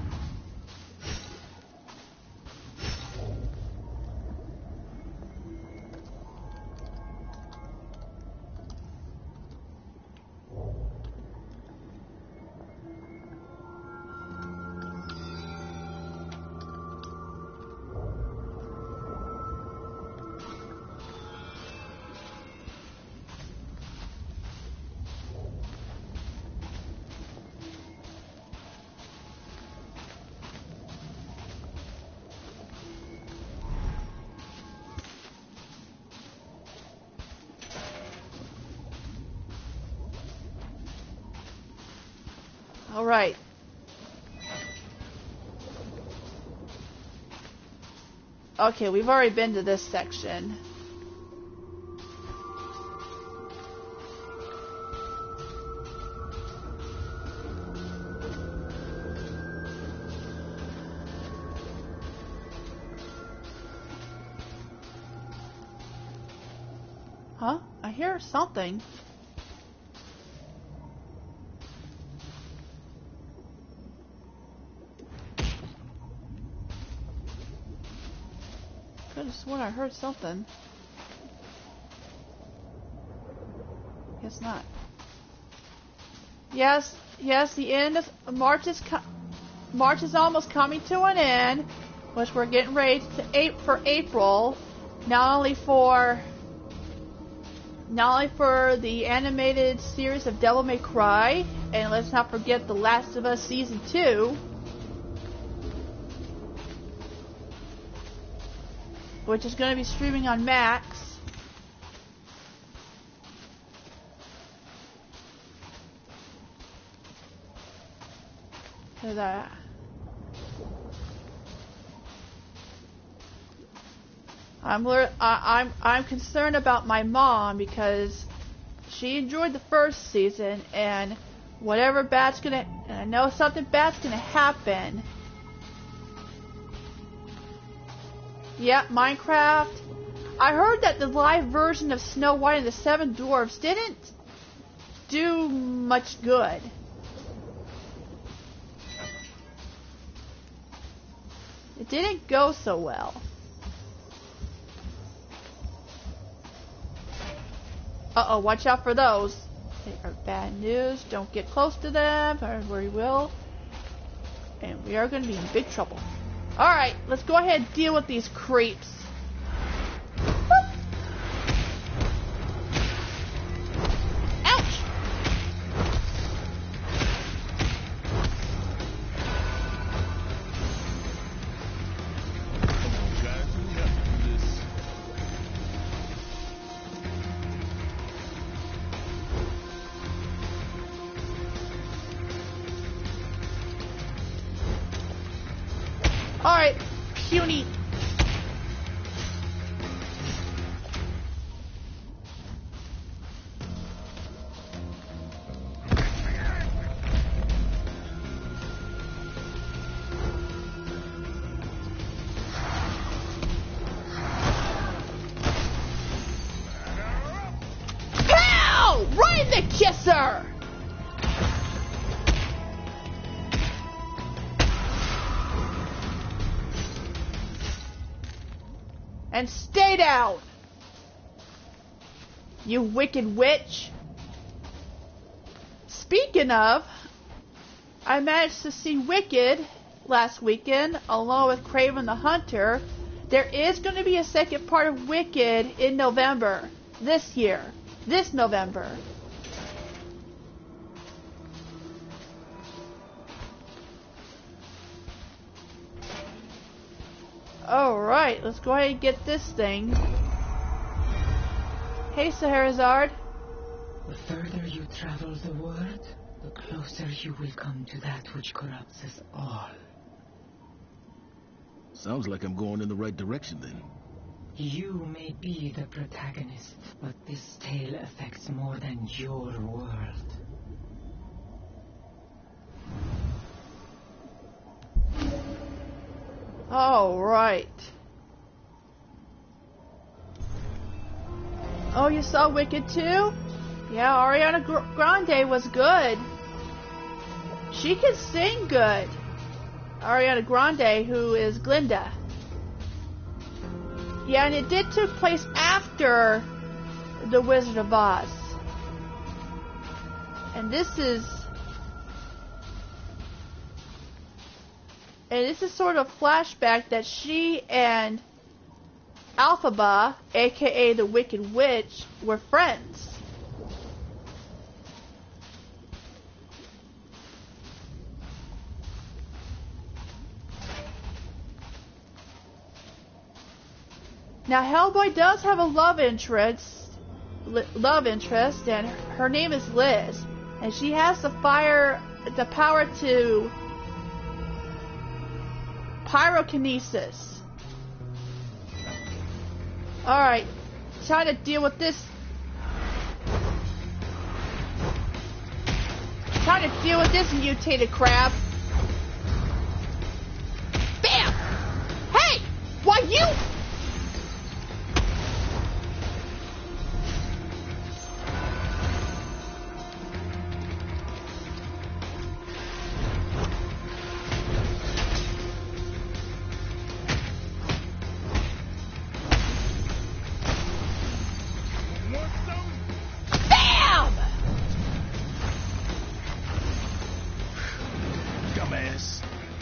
All right. Okay, we've already been to this section. Huh? I hear something. I could have sworn I heard something. Guess not. Yes, the end of March is almost coming to an end, which we're getting ready for April. Not only for the animated series of Devil May Cry, and let's not forget The Last of Us Season 2, which is going to be streaming on Max. So that I'm concerned about my mom because she enjoyed the first season, and whatever bad's gonna, and I know something bad's gonna happen. Yeah, Minecraft. I heard that the live version of Snow White and the Seven Dwarfs didn't do much good. It didn't go so well. Uh-oh, watch out for those. They are bad news. Don't get close to them, or we will. And we are going to be in big trouble. Alright, let's go ahead and deal with these creeps. Ouch! Alright, puny. Pow! Right in the kisser! And stay down, you wicked witch. Speaking of, I managed to see Wicked last weekend along with Kraven the Hunter. There is going to be a second part of Wicked in November this year, this November. Alright, let's go ahead and get this thing. Hey, Scheherazade. The further you travel the world, the closer you will come to that which corrupts us all. Sounds like I'm going in the right direction then. You may be the protagonist, but this tale affects more than your world. All right. Oh, you saw Wicked too? Yeah, Ariana Grande was good. She can sing good. Ariana Grande, who is Glinda. Yeah, and it did take place after The Wizard of Oz. And this is sort of flashback that she and Alphaba, aka the Wicked Witch, were friends. Now Hellboy does have a love interest, and her name is Liz, and she has the power to pyrokinesis. Alright, try to deal with this. Try to deal with this mutated crab. Bam! Hey! Why you?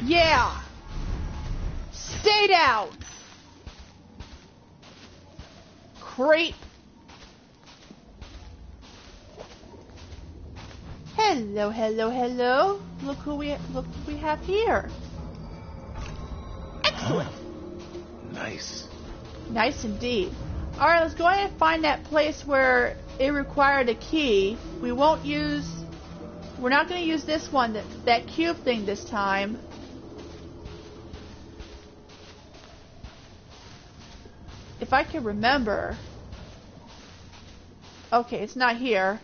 Yeah! Stay down! Creep! Hello, hello, hello. Look who we have here. Excellent! Nice. Nice indeed. Alright, let's go ahead and find that place where it required a key. We're not going to use this one, that cube thing this time. If I can remember. Okay, it's not here.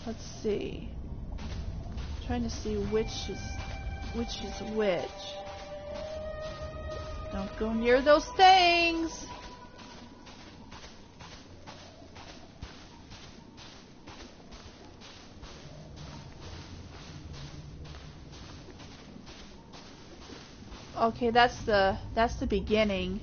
Let's see. Trying to see which is which. Don't go near those things. Okay, that's the beginning.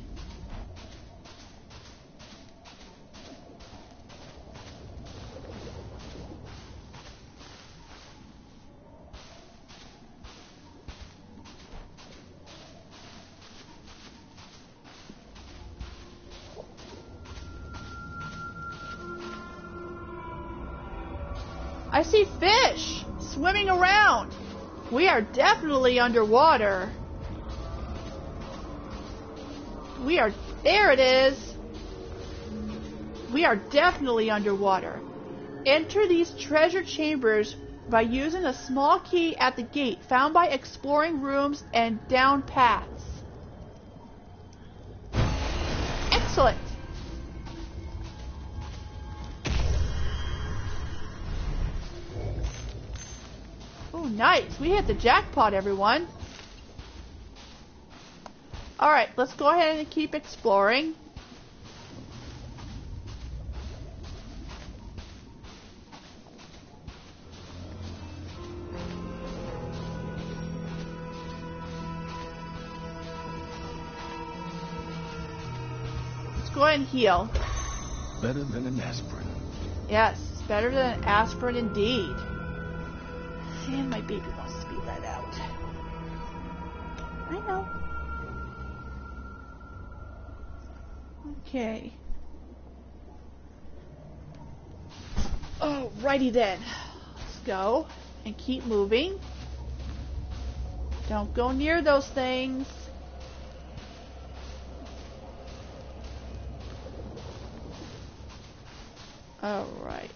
I see fish swimming around. We are definitely underwater. There it is. We are definitely underwater. Enter these treasure chambers by using a small key at the gate found by exploring rooms and down paths. Excellent. Oh, nice. We hit the jackpot, everyone. Alright, let's go ahead and keep exploring. Let's go ahead and heal. Better than an aspirin. Yes, better than an aspirin indeed. And my baby wants to be let out. I know. Okay. Alrighty then. Let's go and keep moving. Don't go near those things. Alright.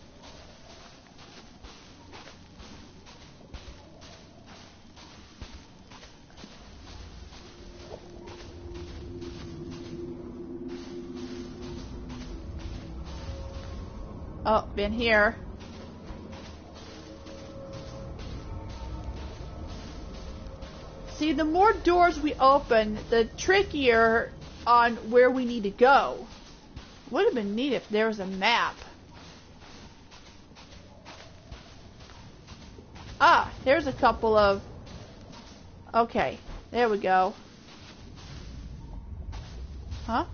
Oh, been here. See, the more doors we open, the trickier on where we need to go. Would have been neat if there was a map. Ah, here's a couple of... Okay, there we go. Huh?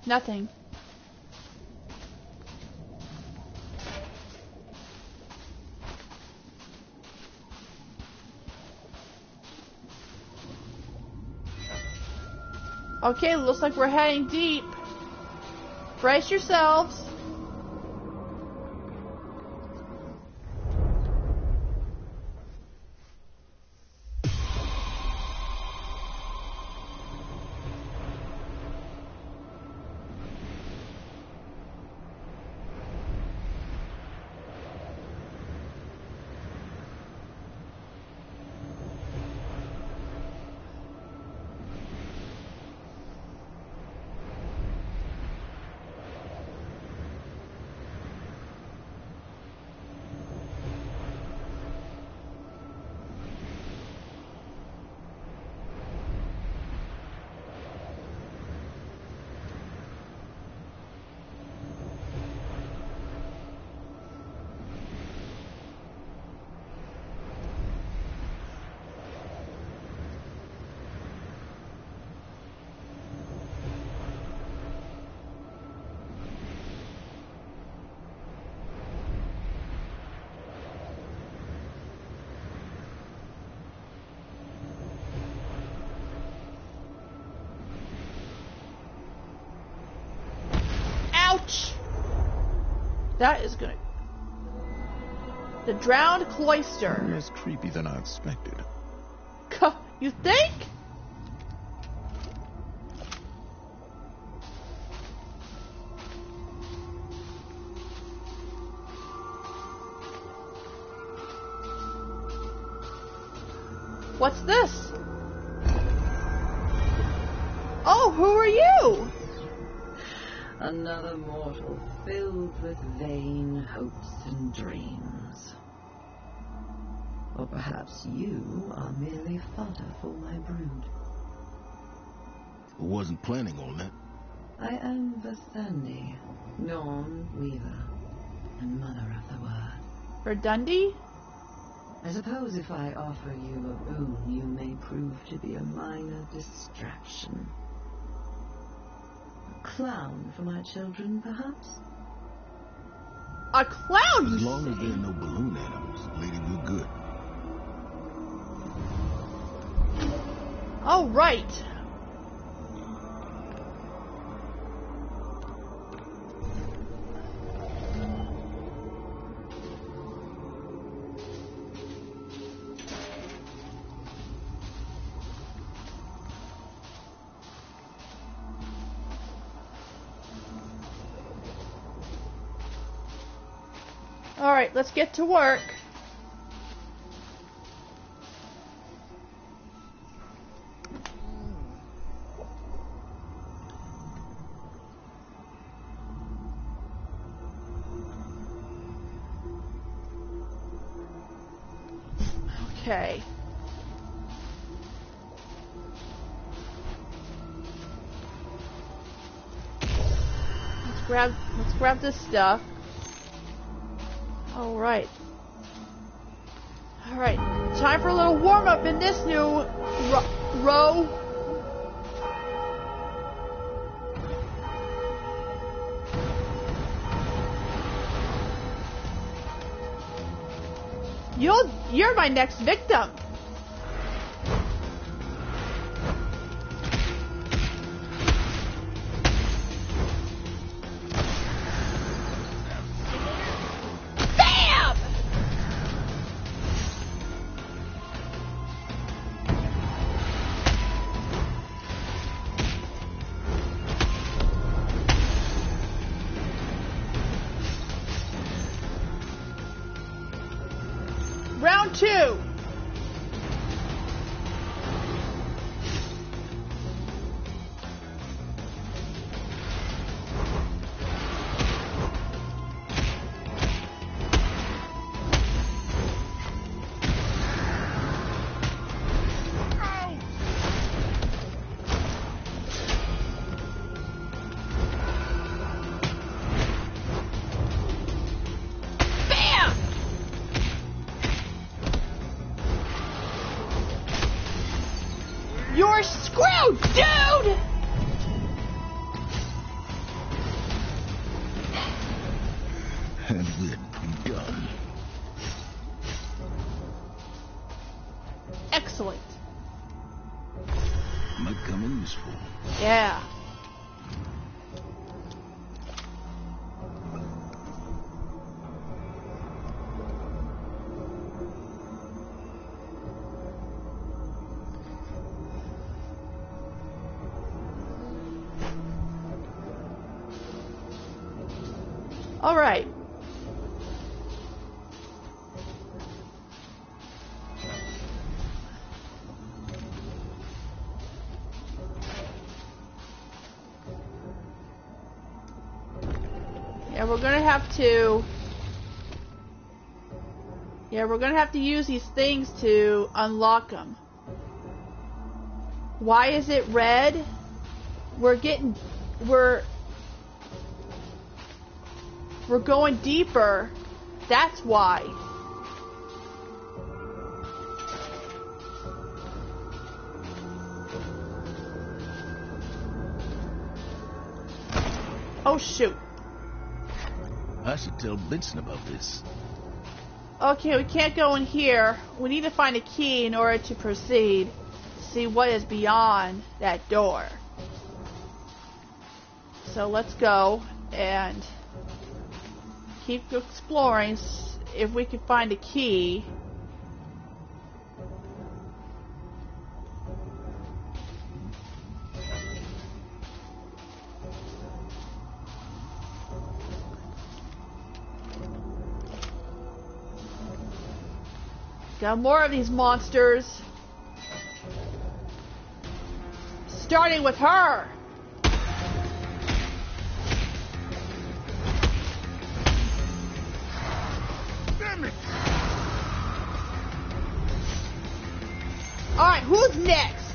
Nothing. Okay, looks like we're heading deep. Brace yourselves. Ouch! That is gonna... The Drowned Cloister. Less creepy than I expected. You think? What's this? Oh, who are you? Another mortal filled with vain hopes and dreams. Or perhaps you are merely fodder for my brood. I wasn't planning on that. I am Vasandi, Norn Weaver, and Mother of the Word. Verdundy? I suppose if I offer you a boon, you may prove to be a minor distraction. A clown for my children, perhaps? A clown, As long as there are no balloon animals, lady, we're good. Oh, right. All right, let's get to work. Okay. Let's grab this stuff. All right. All right. Time for a little warm up in this new row. You're my next victim. Bam! Round 2. We're screwed, dude! And we're done. Excellent. Might come in useful. Yeah. All right. Yeah, we're gonna have to. Yeah, we're gonna have to use these things to unlock them. Why is it red? We're going deeper. That's why. Oh shoot. I should tell Benson about this. Okay, we can't go in here. We need to find a key in order to proceed. See what is beyond that door. So let's go and keep exploring if we can find a key. Got more of these monsters. Starting with her. Damn it! Alright, who's next?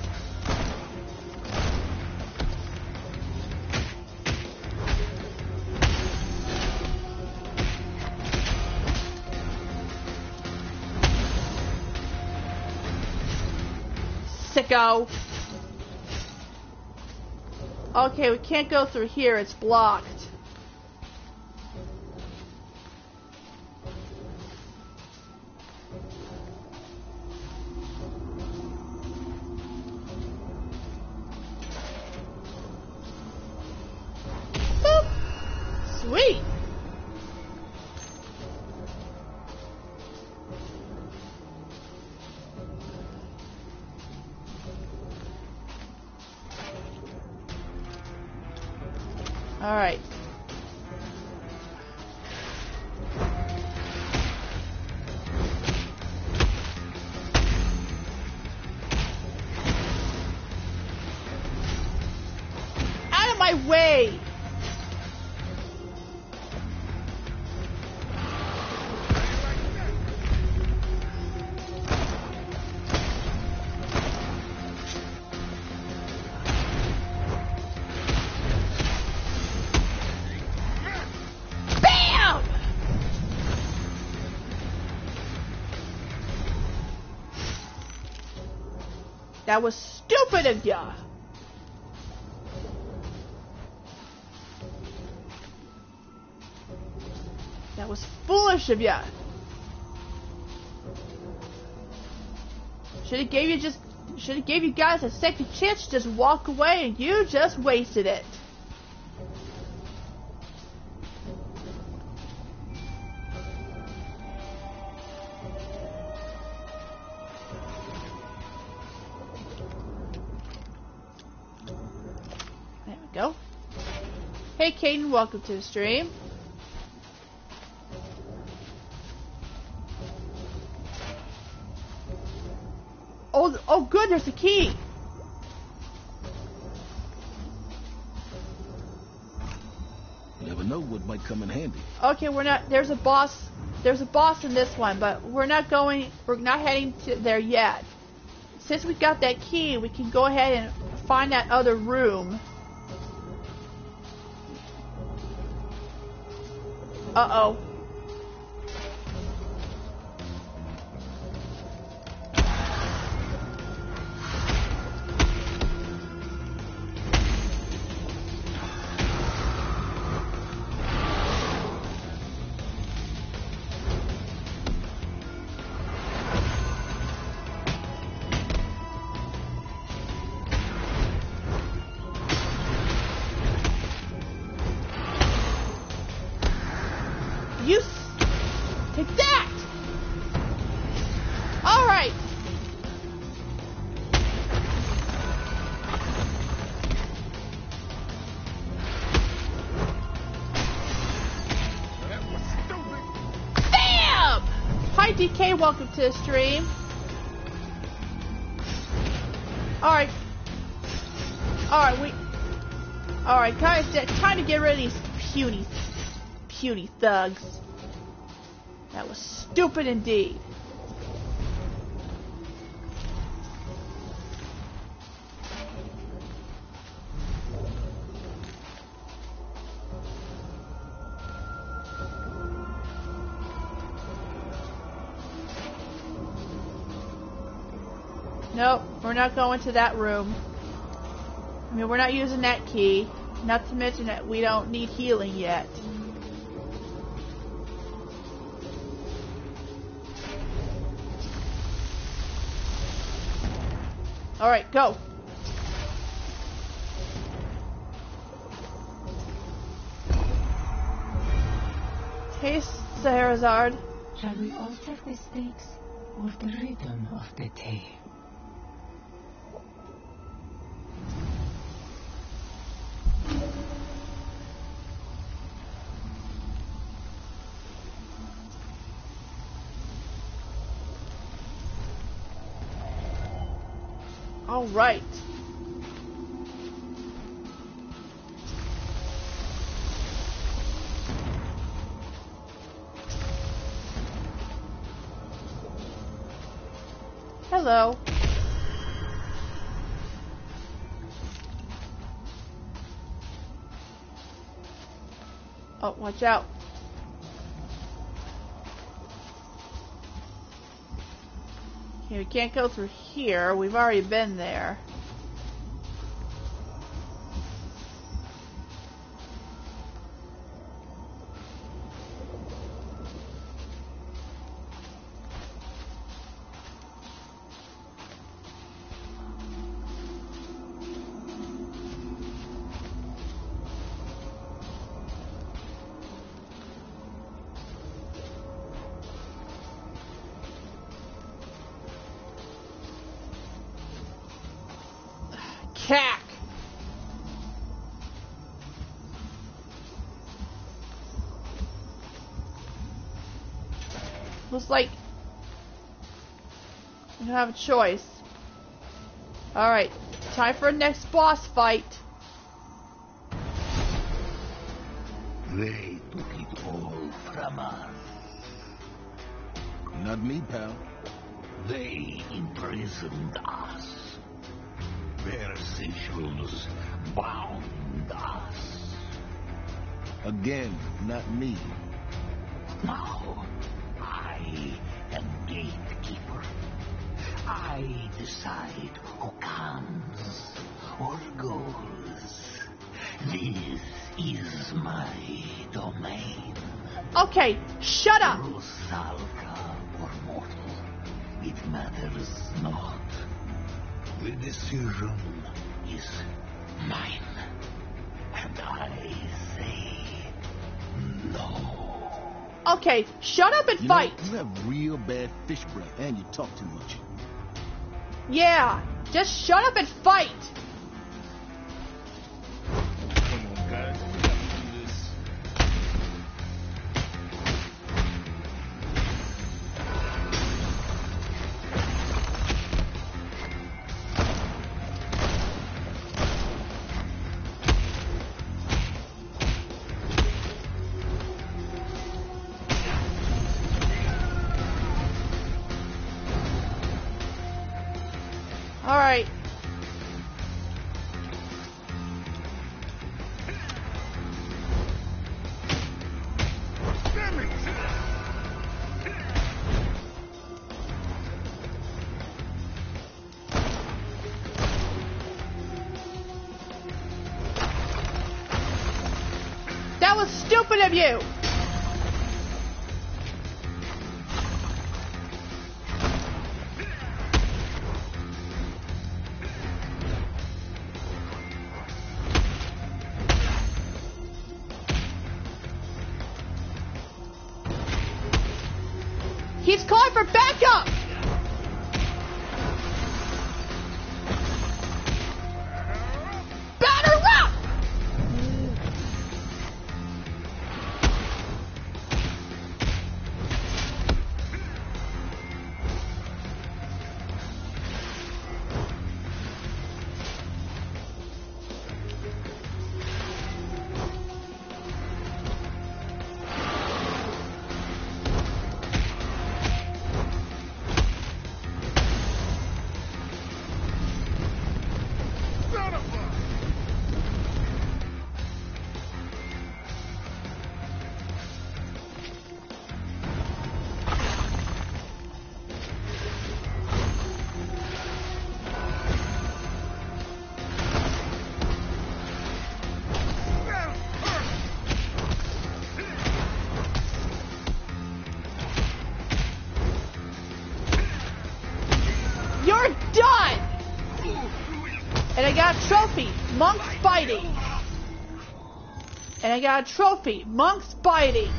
Sicko. Okay, we can't go through here. It's blocked. Boop. Sweet. All right. Out of my way. That was stupid of ya. That was foolish of ya. Should have gave you guys a second chance to just walk away, and you just wasted it. There we go. Hey, Caden, welcome to the stream. Oh, good, there's a key. You never know what might come in handy. Okay, there's a boss in this one, but we're not heading to there yet. Since we got that key, we can go ahead and find that other room. Uh-oh. Okay, welcome to the stream. Alright. Alright, guys, time to get rid of these puny thugs. That was stupid indeed. Nope, we're not going to that room. I mean, we're not using that key. Not to mention that we don't need healing yet. Alright, go. Hey, Scheherazade. Shall we alter the stakes or the rhythm of the tale? All right. Hello. Oh, watch out. Okay, we can't go through here. We've already been there. Cack! Looks like we don't have a choice. Alright, time for a next boss fight. They took it all from us. Not me, pal. They imprisoned us. Their seizures bound us. Again, not me. Now, I am gatekeeper. I decide who comes or goes. This is my domain. Okay, shut up! Rusalka or mortal, it matters not. The decision is mine, and I say no. Okay, shut up and fight! You have real bad fish breath, and you talk too much. Yeah, just shut up and fight! Come on, guys. We gotta do this. Alright. That was stupid of you! He's calling for backup! Batter up! And I got a trophy, monks fighting. And I got a trophy, monks binding.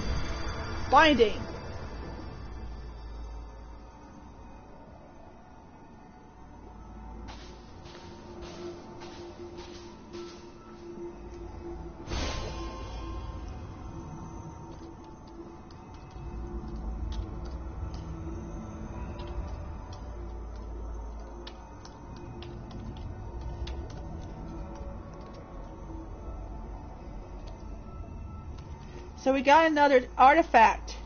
So we got another artifact.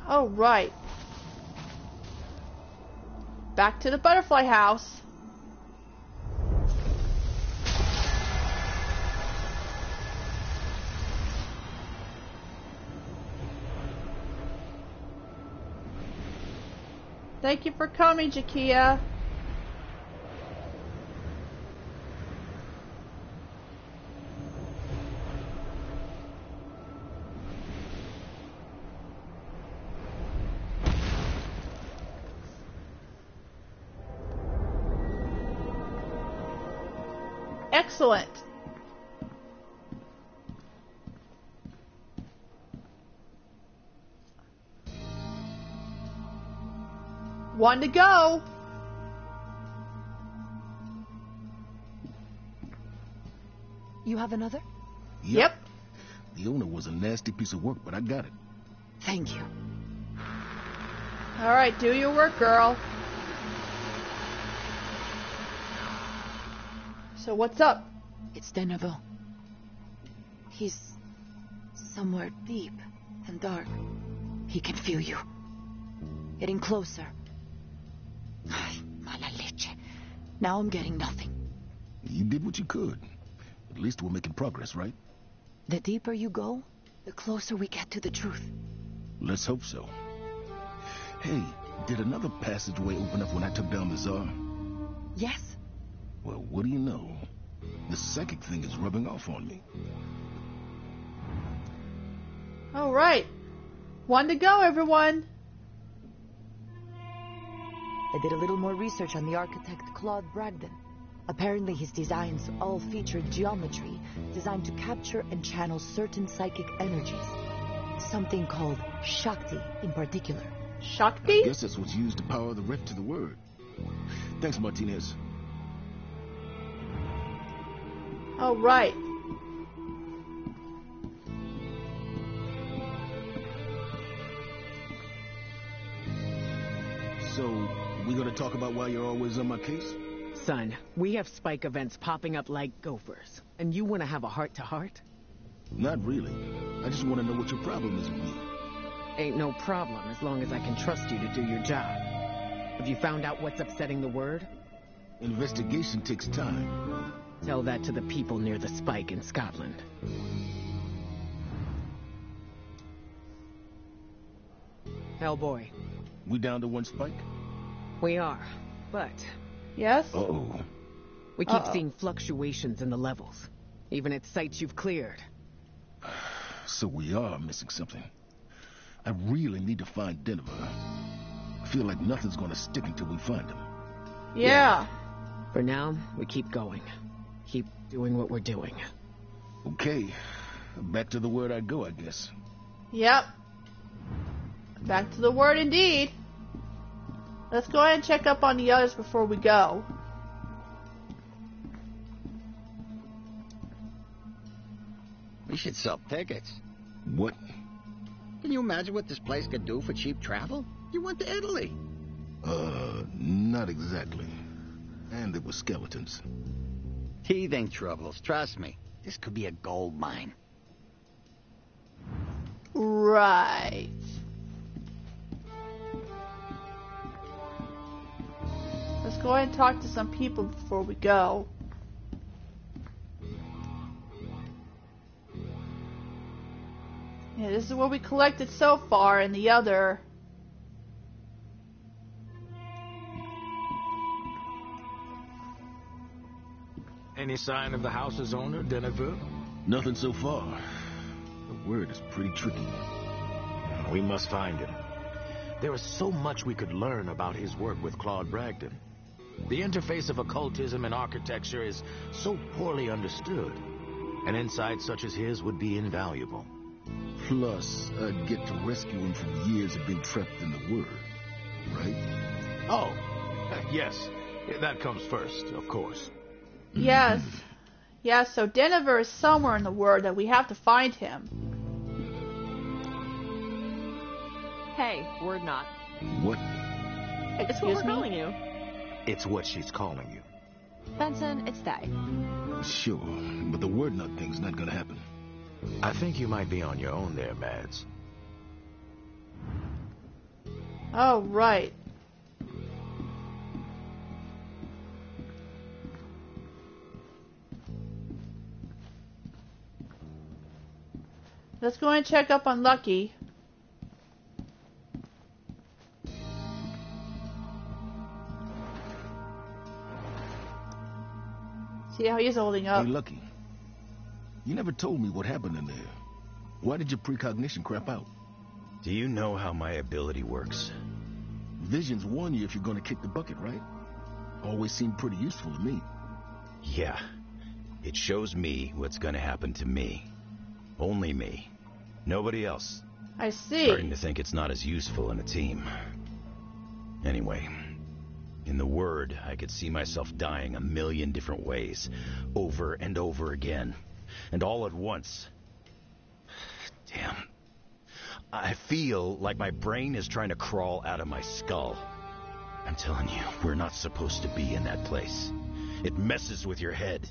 Oh, right. Back to the butterfly house. Thank you for coming, Jakia. Excellent. One to go. You have another? Yep. The owner was a nasty piece of work, but I got it. Thank you. All right, do your work, girl. So what's up? It's Deneville. He's somewhere deep and dark. He can feel you. Getting closer. Mala leche. Now I'm getting nothing. You did what you could. At least we're making progress, right? The deeper you go, the closer we get to the truth. Let's hope so. Hey, did another passageway open up when I took down the Tsar? Yes. Well, what do you know? The psychic thing is rubbing off on me. All right. One to go, everyone. I did a little more research on the architect Claude Bragdon. Apparently his designs all featured geometry designed to capture and channel certain psychic energies. Something called Shakti in particular. Shakti? I guess that's what's used to power the rift to the Wyrd. Thanks, Martinez. All right. So, we gonna talk about why you're always on my case? Son, we have spike events popping up like gophers. And you want to have a heart-to-heart? Not really. I just want to know what your problem is with me. Ain't no problem as long as I can trust you to do your job. Have you found out what's upsetting the Wyrd? Investigation takes time. Tell that to the people near the spike in Scotland. Hellboy. We down to one spike? We are, but... Yes? Uh-oh. We keep seeing fluctuations in the levels, even at sites you've cleared. So we are missing something. I really need to find Denver. I feel like nothing's gonna stick until we find him. Yeah. For now, we keep going. Keep doing what we're doing. Okay. Back to the Wyrd I go, I guess. Yep. Back to the Wyrd indeed. Let's go ahead and check up on the others before we go. We should sell tickets. What? Can you imagine what this place could do for cheap travel? You went to Italy. Not exactly. And it was skeletons. Teething troubles, trust me. This could be a gold mine. Right. Let's go ahead and talk to some people before we go. Yeah, this is what we collected so far, and the other... Any sign of the house's owner, Deneville? Nothing so far. The word is pretty tricky. We must find him. There is so much we could learn about his work with Claude Bragdon. The interface of occultism and architecture is so poorly understood. An insight such as his would be invaluable. Plus, I'd get to rescue him from years of being trapped in the Word, right? Oh, yes. That comes first, of course. Yes. Yes, so Denver is somewhere in the Word that we have to find him. Hey, Wyrd not. What? It's what we're calling you. It's what she's calling you. Benson, it's they. Sure, but the Word nut thing's not gonna happen. I think you might be on your own there, Mads. Oh, right. Let's go and check up on Lucky. See how he's holding up. Hey, Lucky. You never told me what happened in there. Why did your precognition crap out? Do you know how my ability works? Visions warn you if you're gonna kick the bucket, right? Always seemed pretty useful to me. Yeah. It shows me what's gonna happen to me. Only me. Nobody else. I see. Starting to think it's not as useful in a team. Anyway, in the Word, I could see myself dying a million different ways, over and over again, and all at once. Damn. I feel like my brain is trying to crawl out of my skull. I'm telling you, we're not supposed to be in that place. It messes with your head.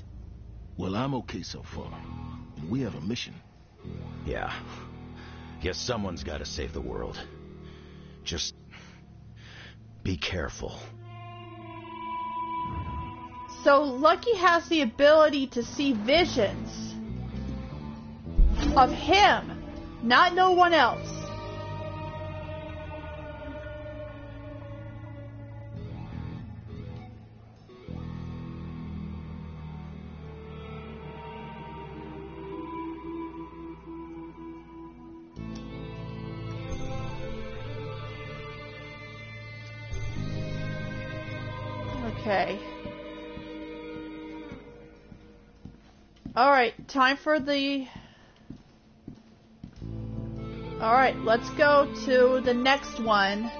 Well, I'm okay so far. And we have a mission. Yeah. Guess someone's got to save the world. Just be careful. So Lucky has the ability to see visions of him, not no one else. Okay. Alright, time for the... Alright, let's go to the next one.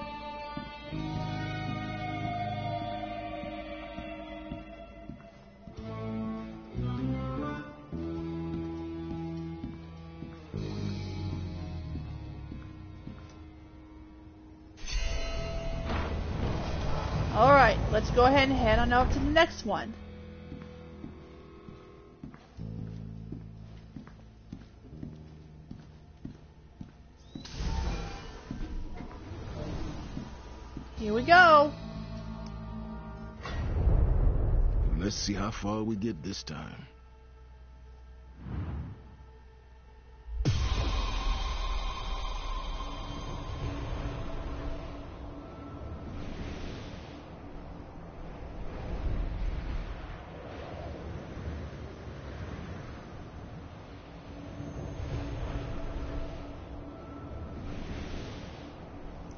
Alright, let's go ahead and head on over to the next one. Here we go. Let's see how far we get this time.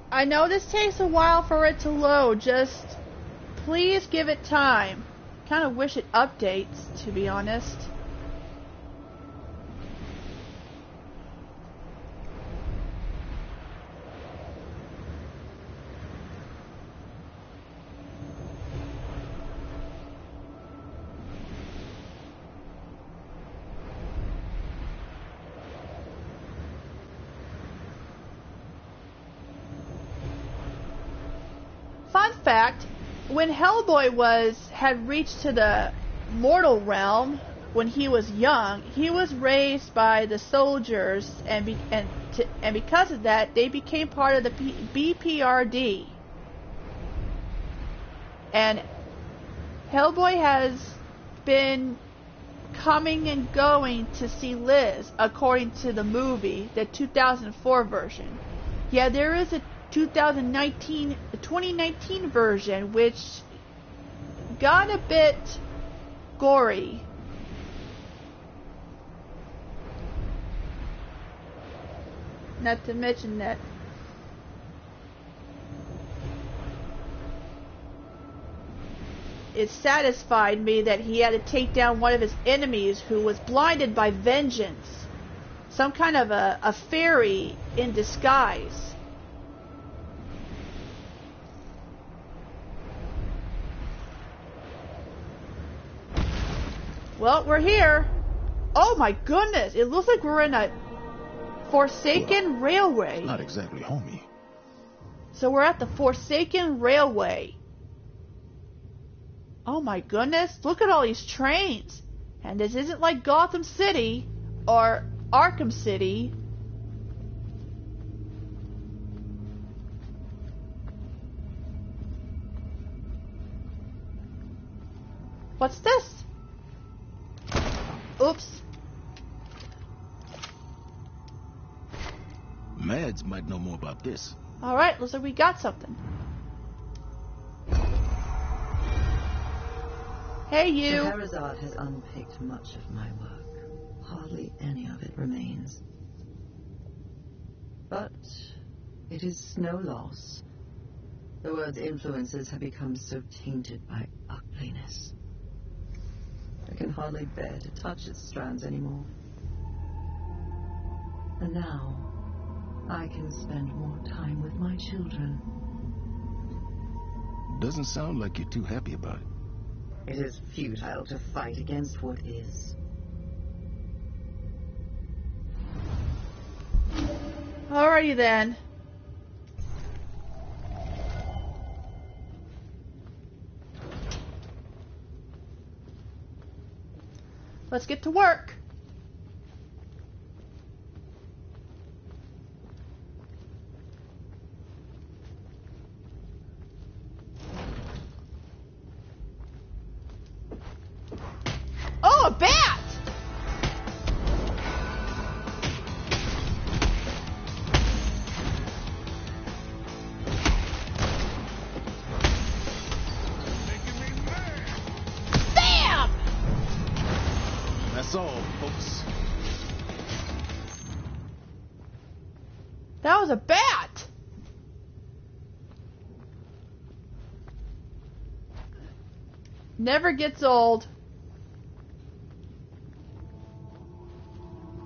I know this takes a while for it to load, just please give it time. Kind of wish it updates, to be honest. Fun fact, when Hellboy had reached to the mortal realm when he was young, he was raised by the soldiers, and because of that, they became part of the BPRD. And Hellboy has been coming and going to see Liz, according to the movie, the 2004 version. Yeah, there is a 2019 version, which got a bit gory. Not to mention that it satisfied me that he had to take down one of his enemies who was blinded by vengeance. Some kind of a fairy in disguise. Well, we're here. Oh my goodness, it looks like we're in a Forsaken Railway. Not exactly homey. So we're at the Forsaken Railway. Oh my goodness, look at all these trains. And this isn't like Gotham City or Arkham City. What's this? Oops. Mads might know more about this. Alright, looks like we got something. Hey, you! Scheherazade has unpicked much of my work. Hardly any of it remains. But it is no loss. The word's influences have become so tainted by ugliness. I can hardly bear to touch its strands anymore. And now, I can spend more time with my children. Doesn't sound like you're too happy about it. It is futile to fight against what is. Alrighty then. Let's get to work. Oh, a bat! Bam! That's all, folks. That was a bat! Never gets old.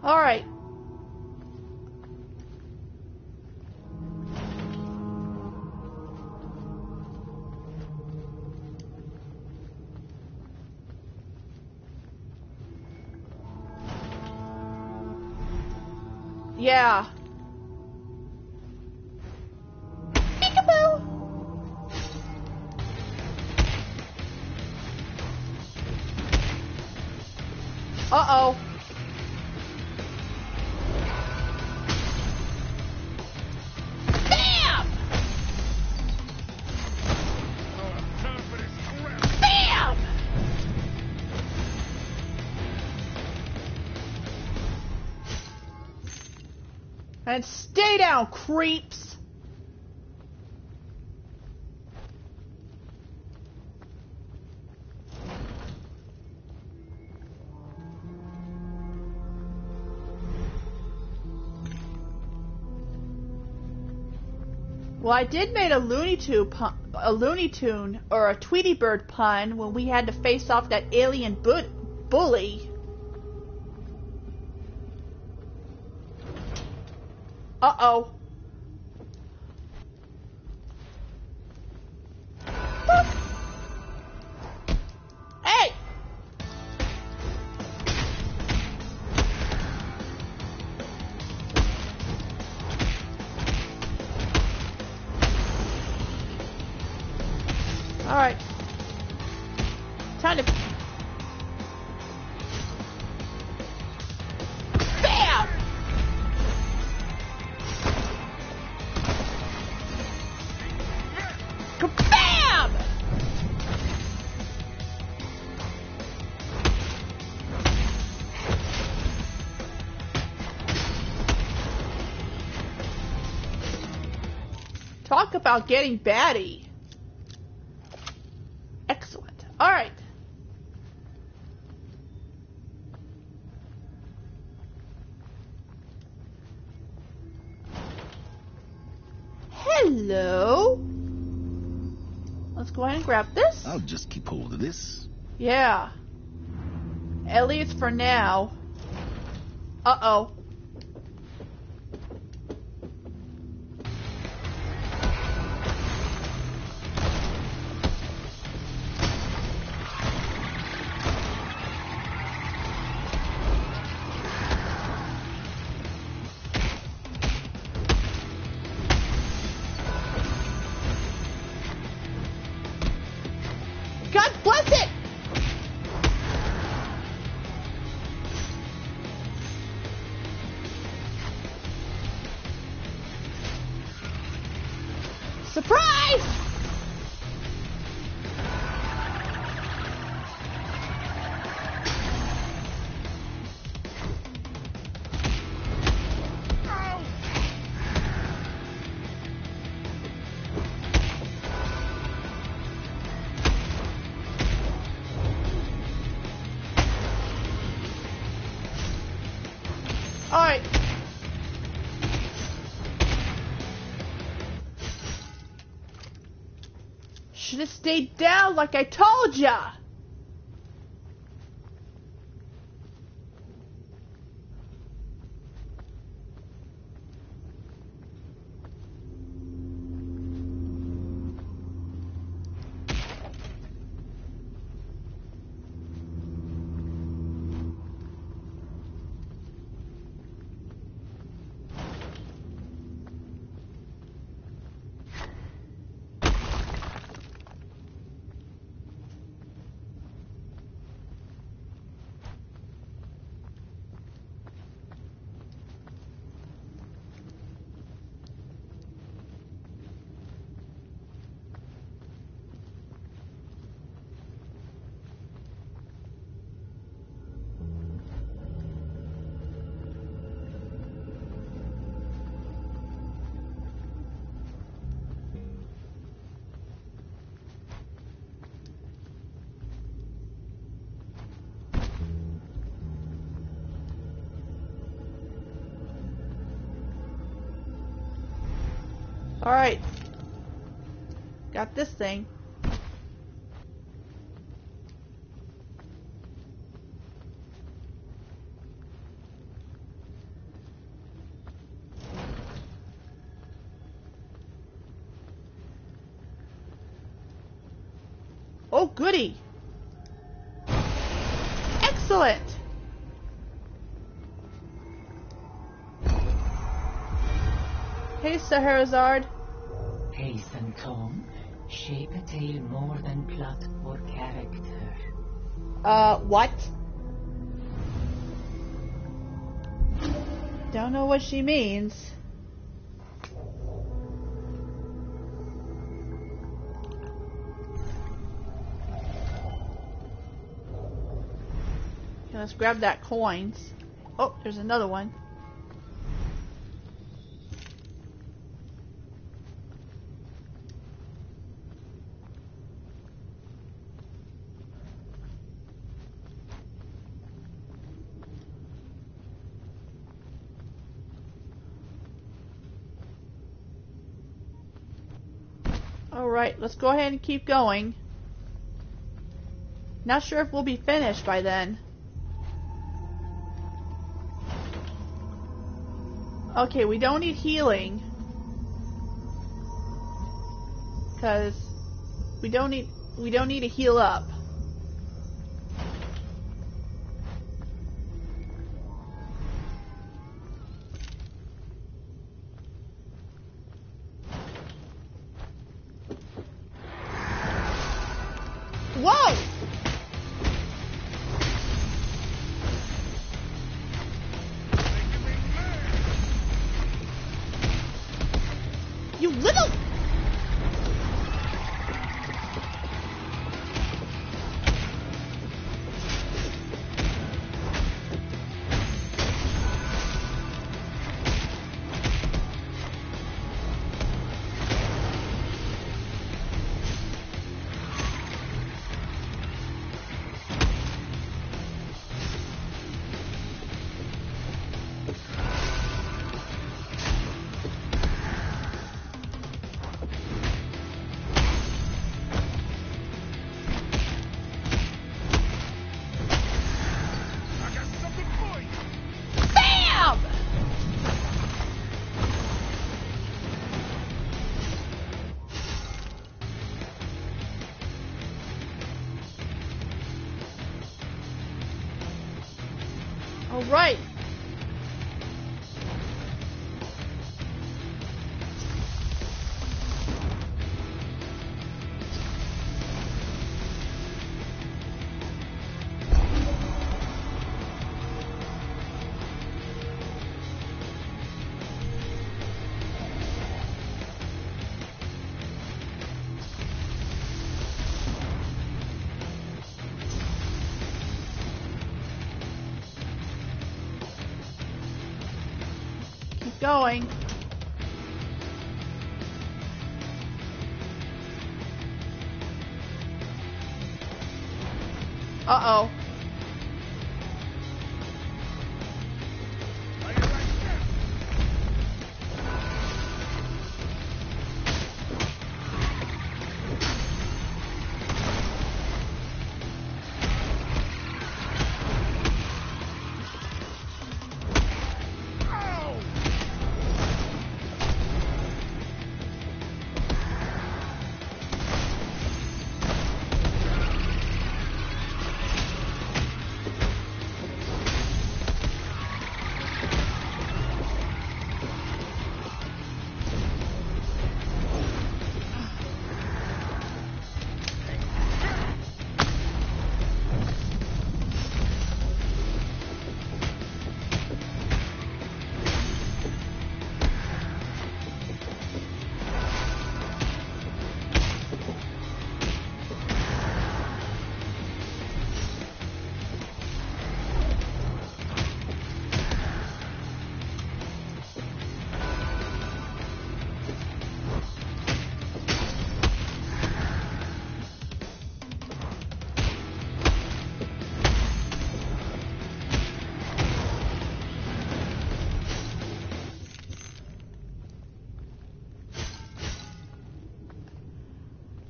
Alright. Yeah. Peekaboo! Uh-oh. Bam! Bam! And stay down, creeps! Well, I did make a Looney Tune or a Tweety Bird pun when we had to face off that alien bully. Uh-oh. Boop. Hey! Alright. Time to... BAM! Kabam! Talk about getting batty. Excellent. Alright. Hello? Let's go ahead and grab this. I'll just keep hold of this. Yeah. At least for now. Uh-oh. God bless it! Surprise! Alright. Should have stayed down like I told ya. Alright. Got this thing. Oh, goody! Excellent! Hey, Scheherazade. Pace and tone shape a tale more than plot or character. What? Don't know what she means. Okay, let's grab that coins. Oh, there's another one. Alright, let's go ahead and keep going. Not sure if we'll be finished by then. Okay, we don't need healing. Cause we don't need to heal up. Whoa! You little... Right. Going. Uh-oh.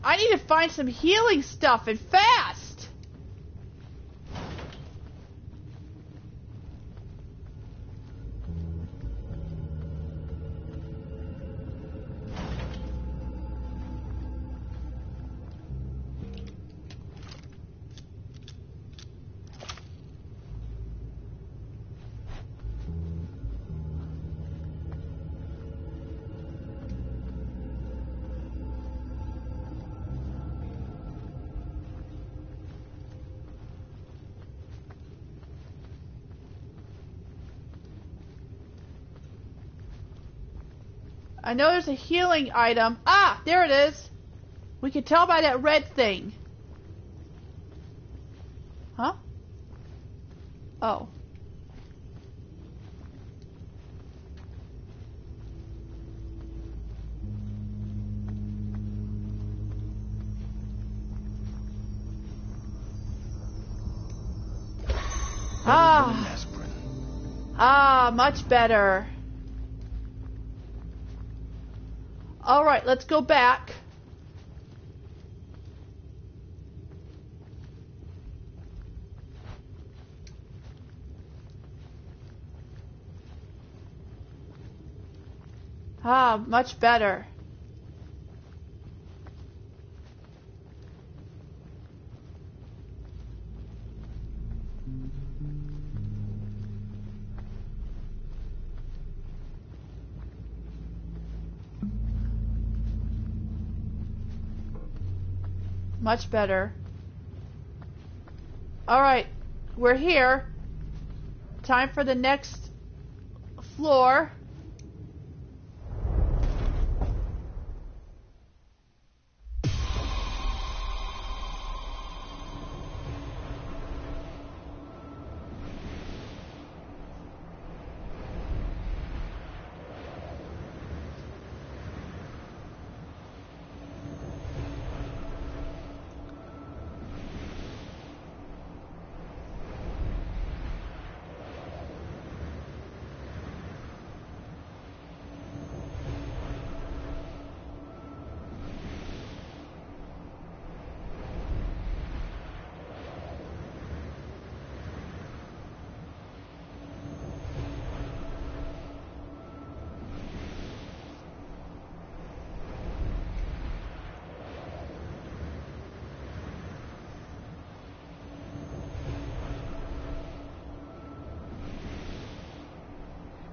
I need to find some healing stuff and fast. I know there's a healing item. Ah, there it is. We can tell by that red thing. Huh? Oh. Ah, much better. All right, let's go back. Ah, much better. Much better. Alright, we're here. Time for the next floor.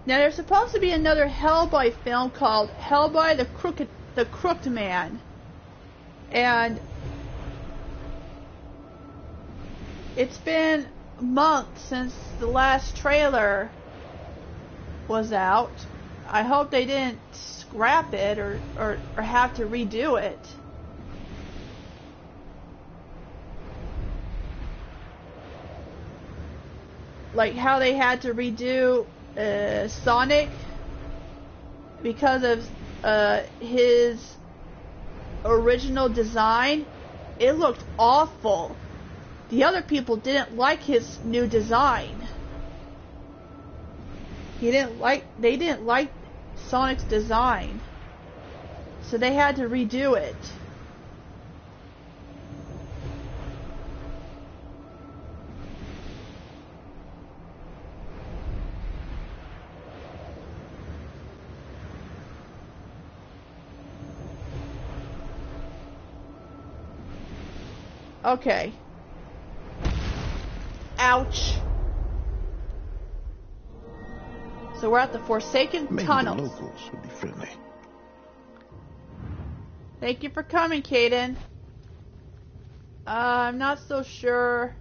Now there's supposed to be another Hellboy film called Hellboy the Crooked Man. And it's been months since the last trailer was out. I hope they didn't scrap it or have to redo it. Like how they had to redo Sonic because of his original design. It looked awful. The other people didn't like his new design. They didn't like Sonic's design. So they had to redo it. Okay. Ouch. So we're at the Forsaken Maybe Tunnels. the locals would be friendly. Thank you for coming, Kaden. I'm not so sure.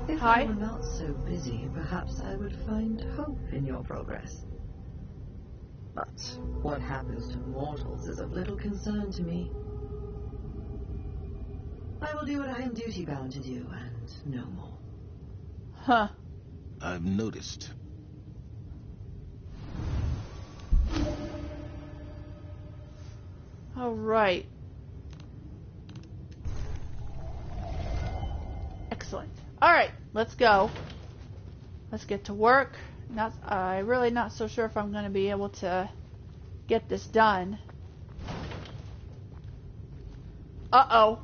If Hi. I were not so busy, perhaps I would find hope in your progress. But what happens to mortals is of little concern to me. I will do what I am duty-bound to do, and no more. Huh. I've noticed. All right. Excellent. All right, let's go. Let's get to work. I'm really not so sure if I'm going to be able to get this done. Uh-oh.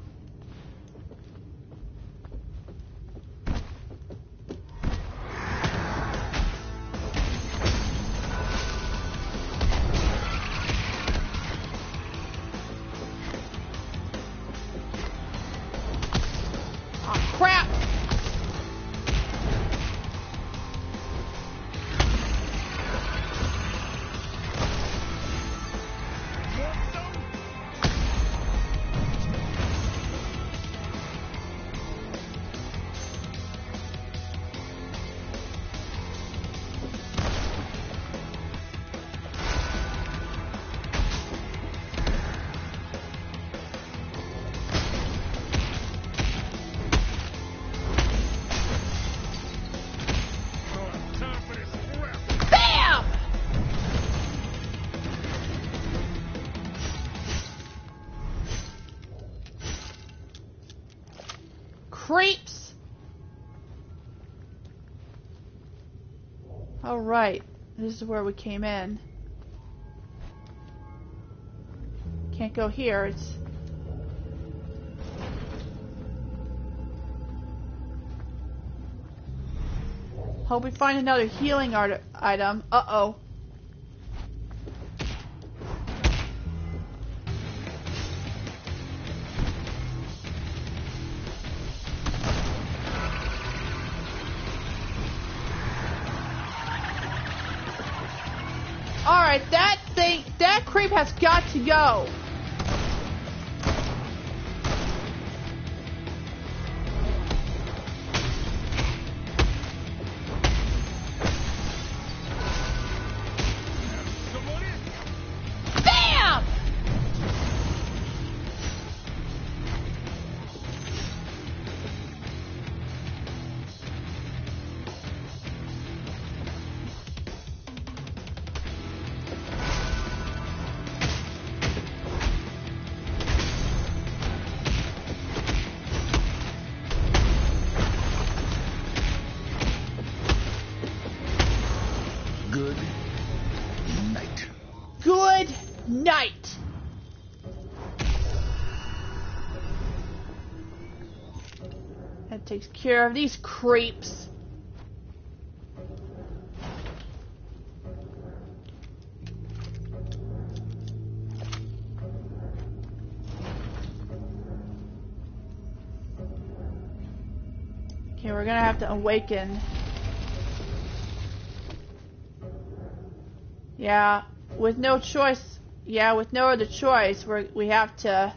Oh, crap! Bam! Creeps! Alright, this is where we came in. Can't go here, it's... Hope we find another healing item. Uh-oh. Alright, that creep has got to go. Bam! Good night. Good night. That takes care of these creeps. Okay, we're gonna have to awaken. Yeah, with no choice. Yeah, with no other choice, we have to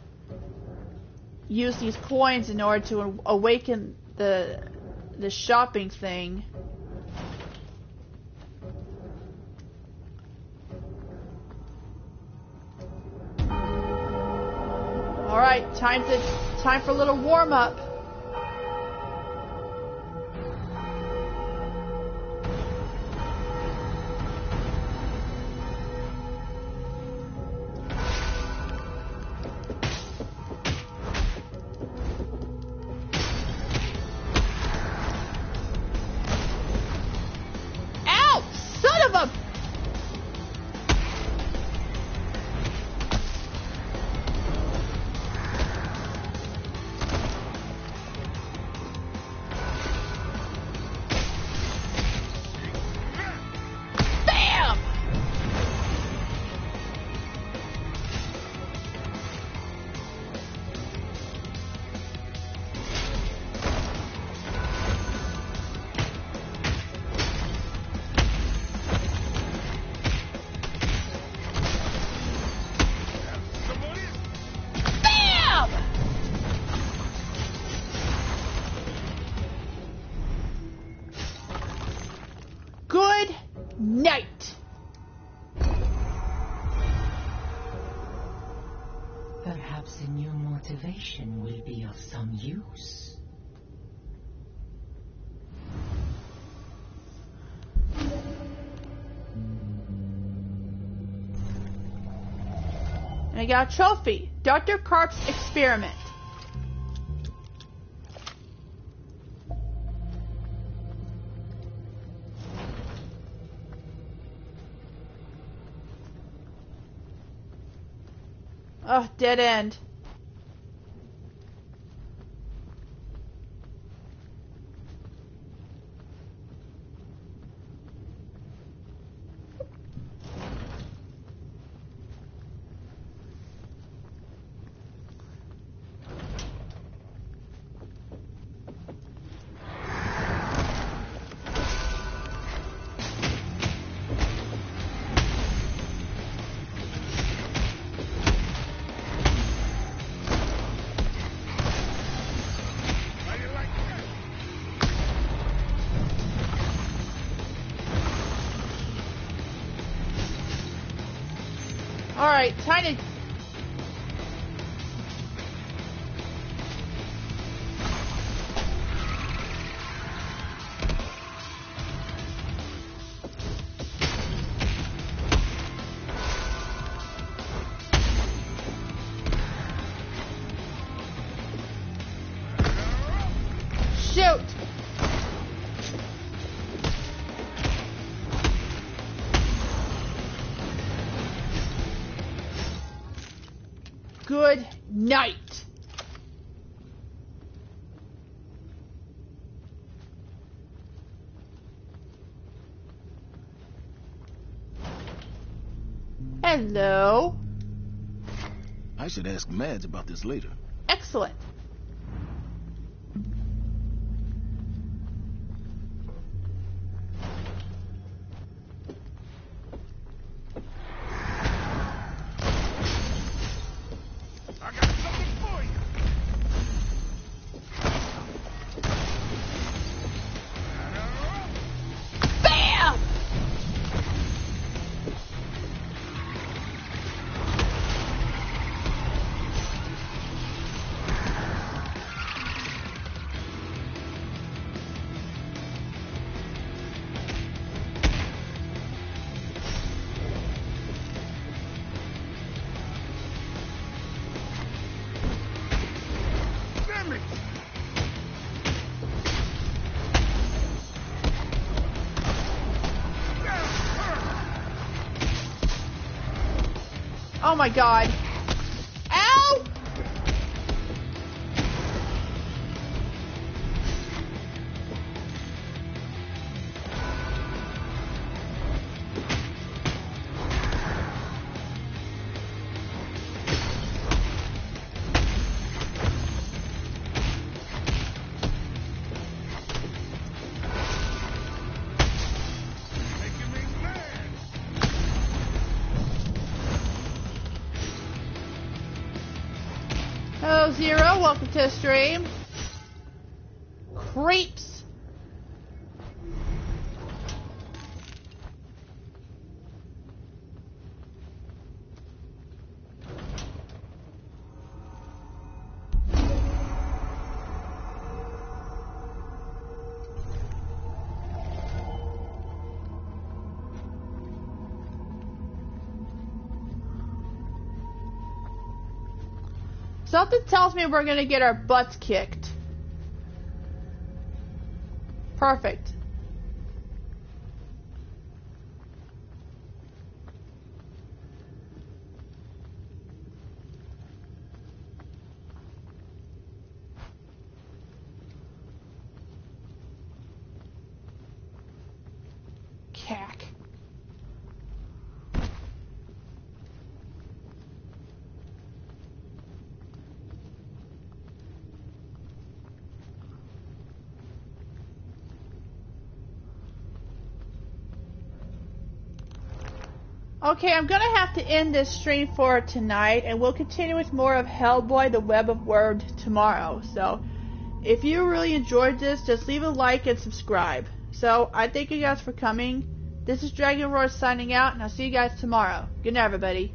use these coins in order to awaken the shopping thing. All right, time for a little warm up. Good night. Perhaps a new motivation will be of some use. And I got a trophy. Dr. Karp's experiment. Oh, dead end. Alright, time to... Shoot! Good night. Hello. I should ask Mads about this later. Excellent. Oh my god. Ow! Hello, Zero. Welcome to the stream. Creeps. Something tells me we're gonna get our butts kicked. Perfect. Cack. Okay, I'm gonna have to end this stream for tonight, and we'll continue with more of Hellboy, the Web of Wyrd tomorrow. So, if you really enjoyed this, just leave a like and subscribe. So, I thank you guys for coming. This is Dragon Roar signing out, and I'll see you guys tomorrow. Good night, everybody.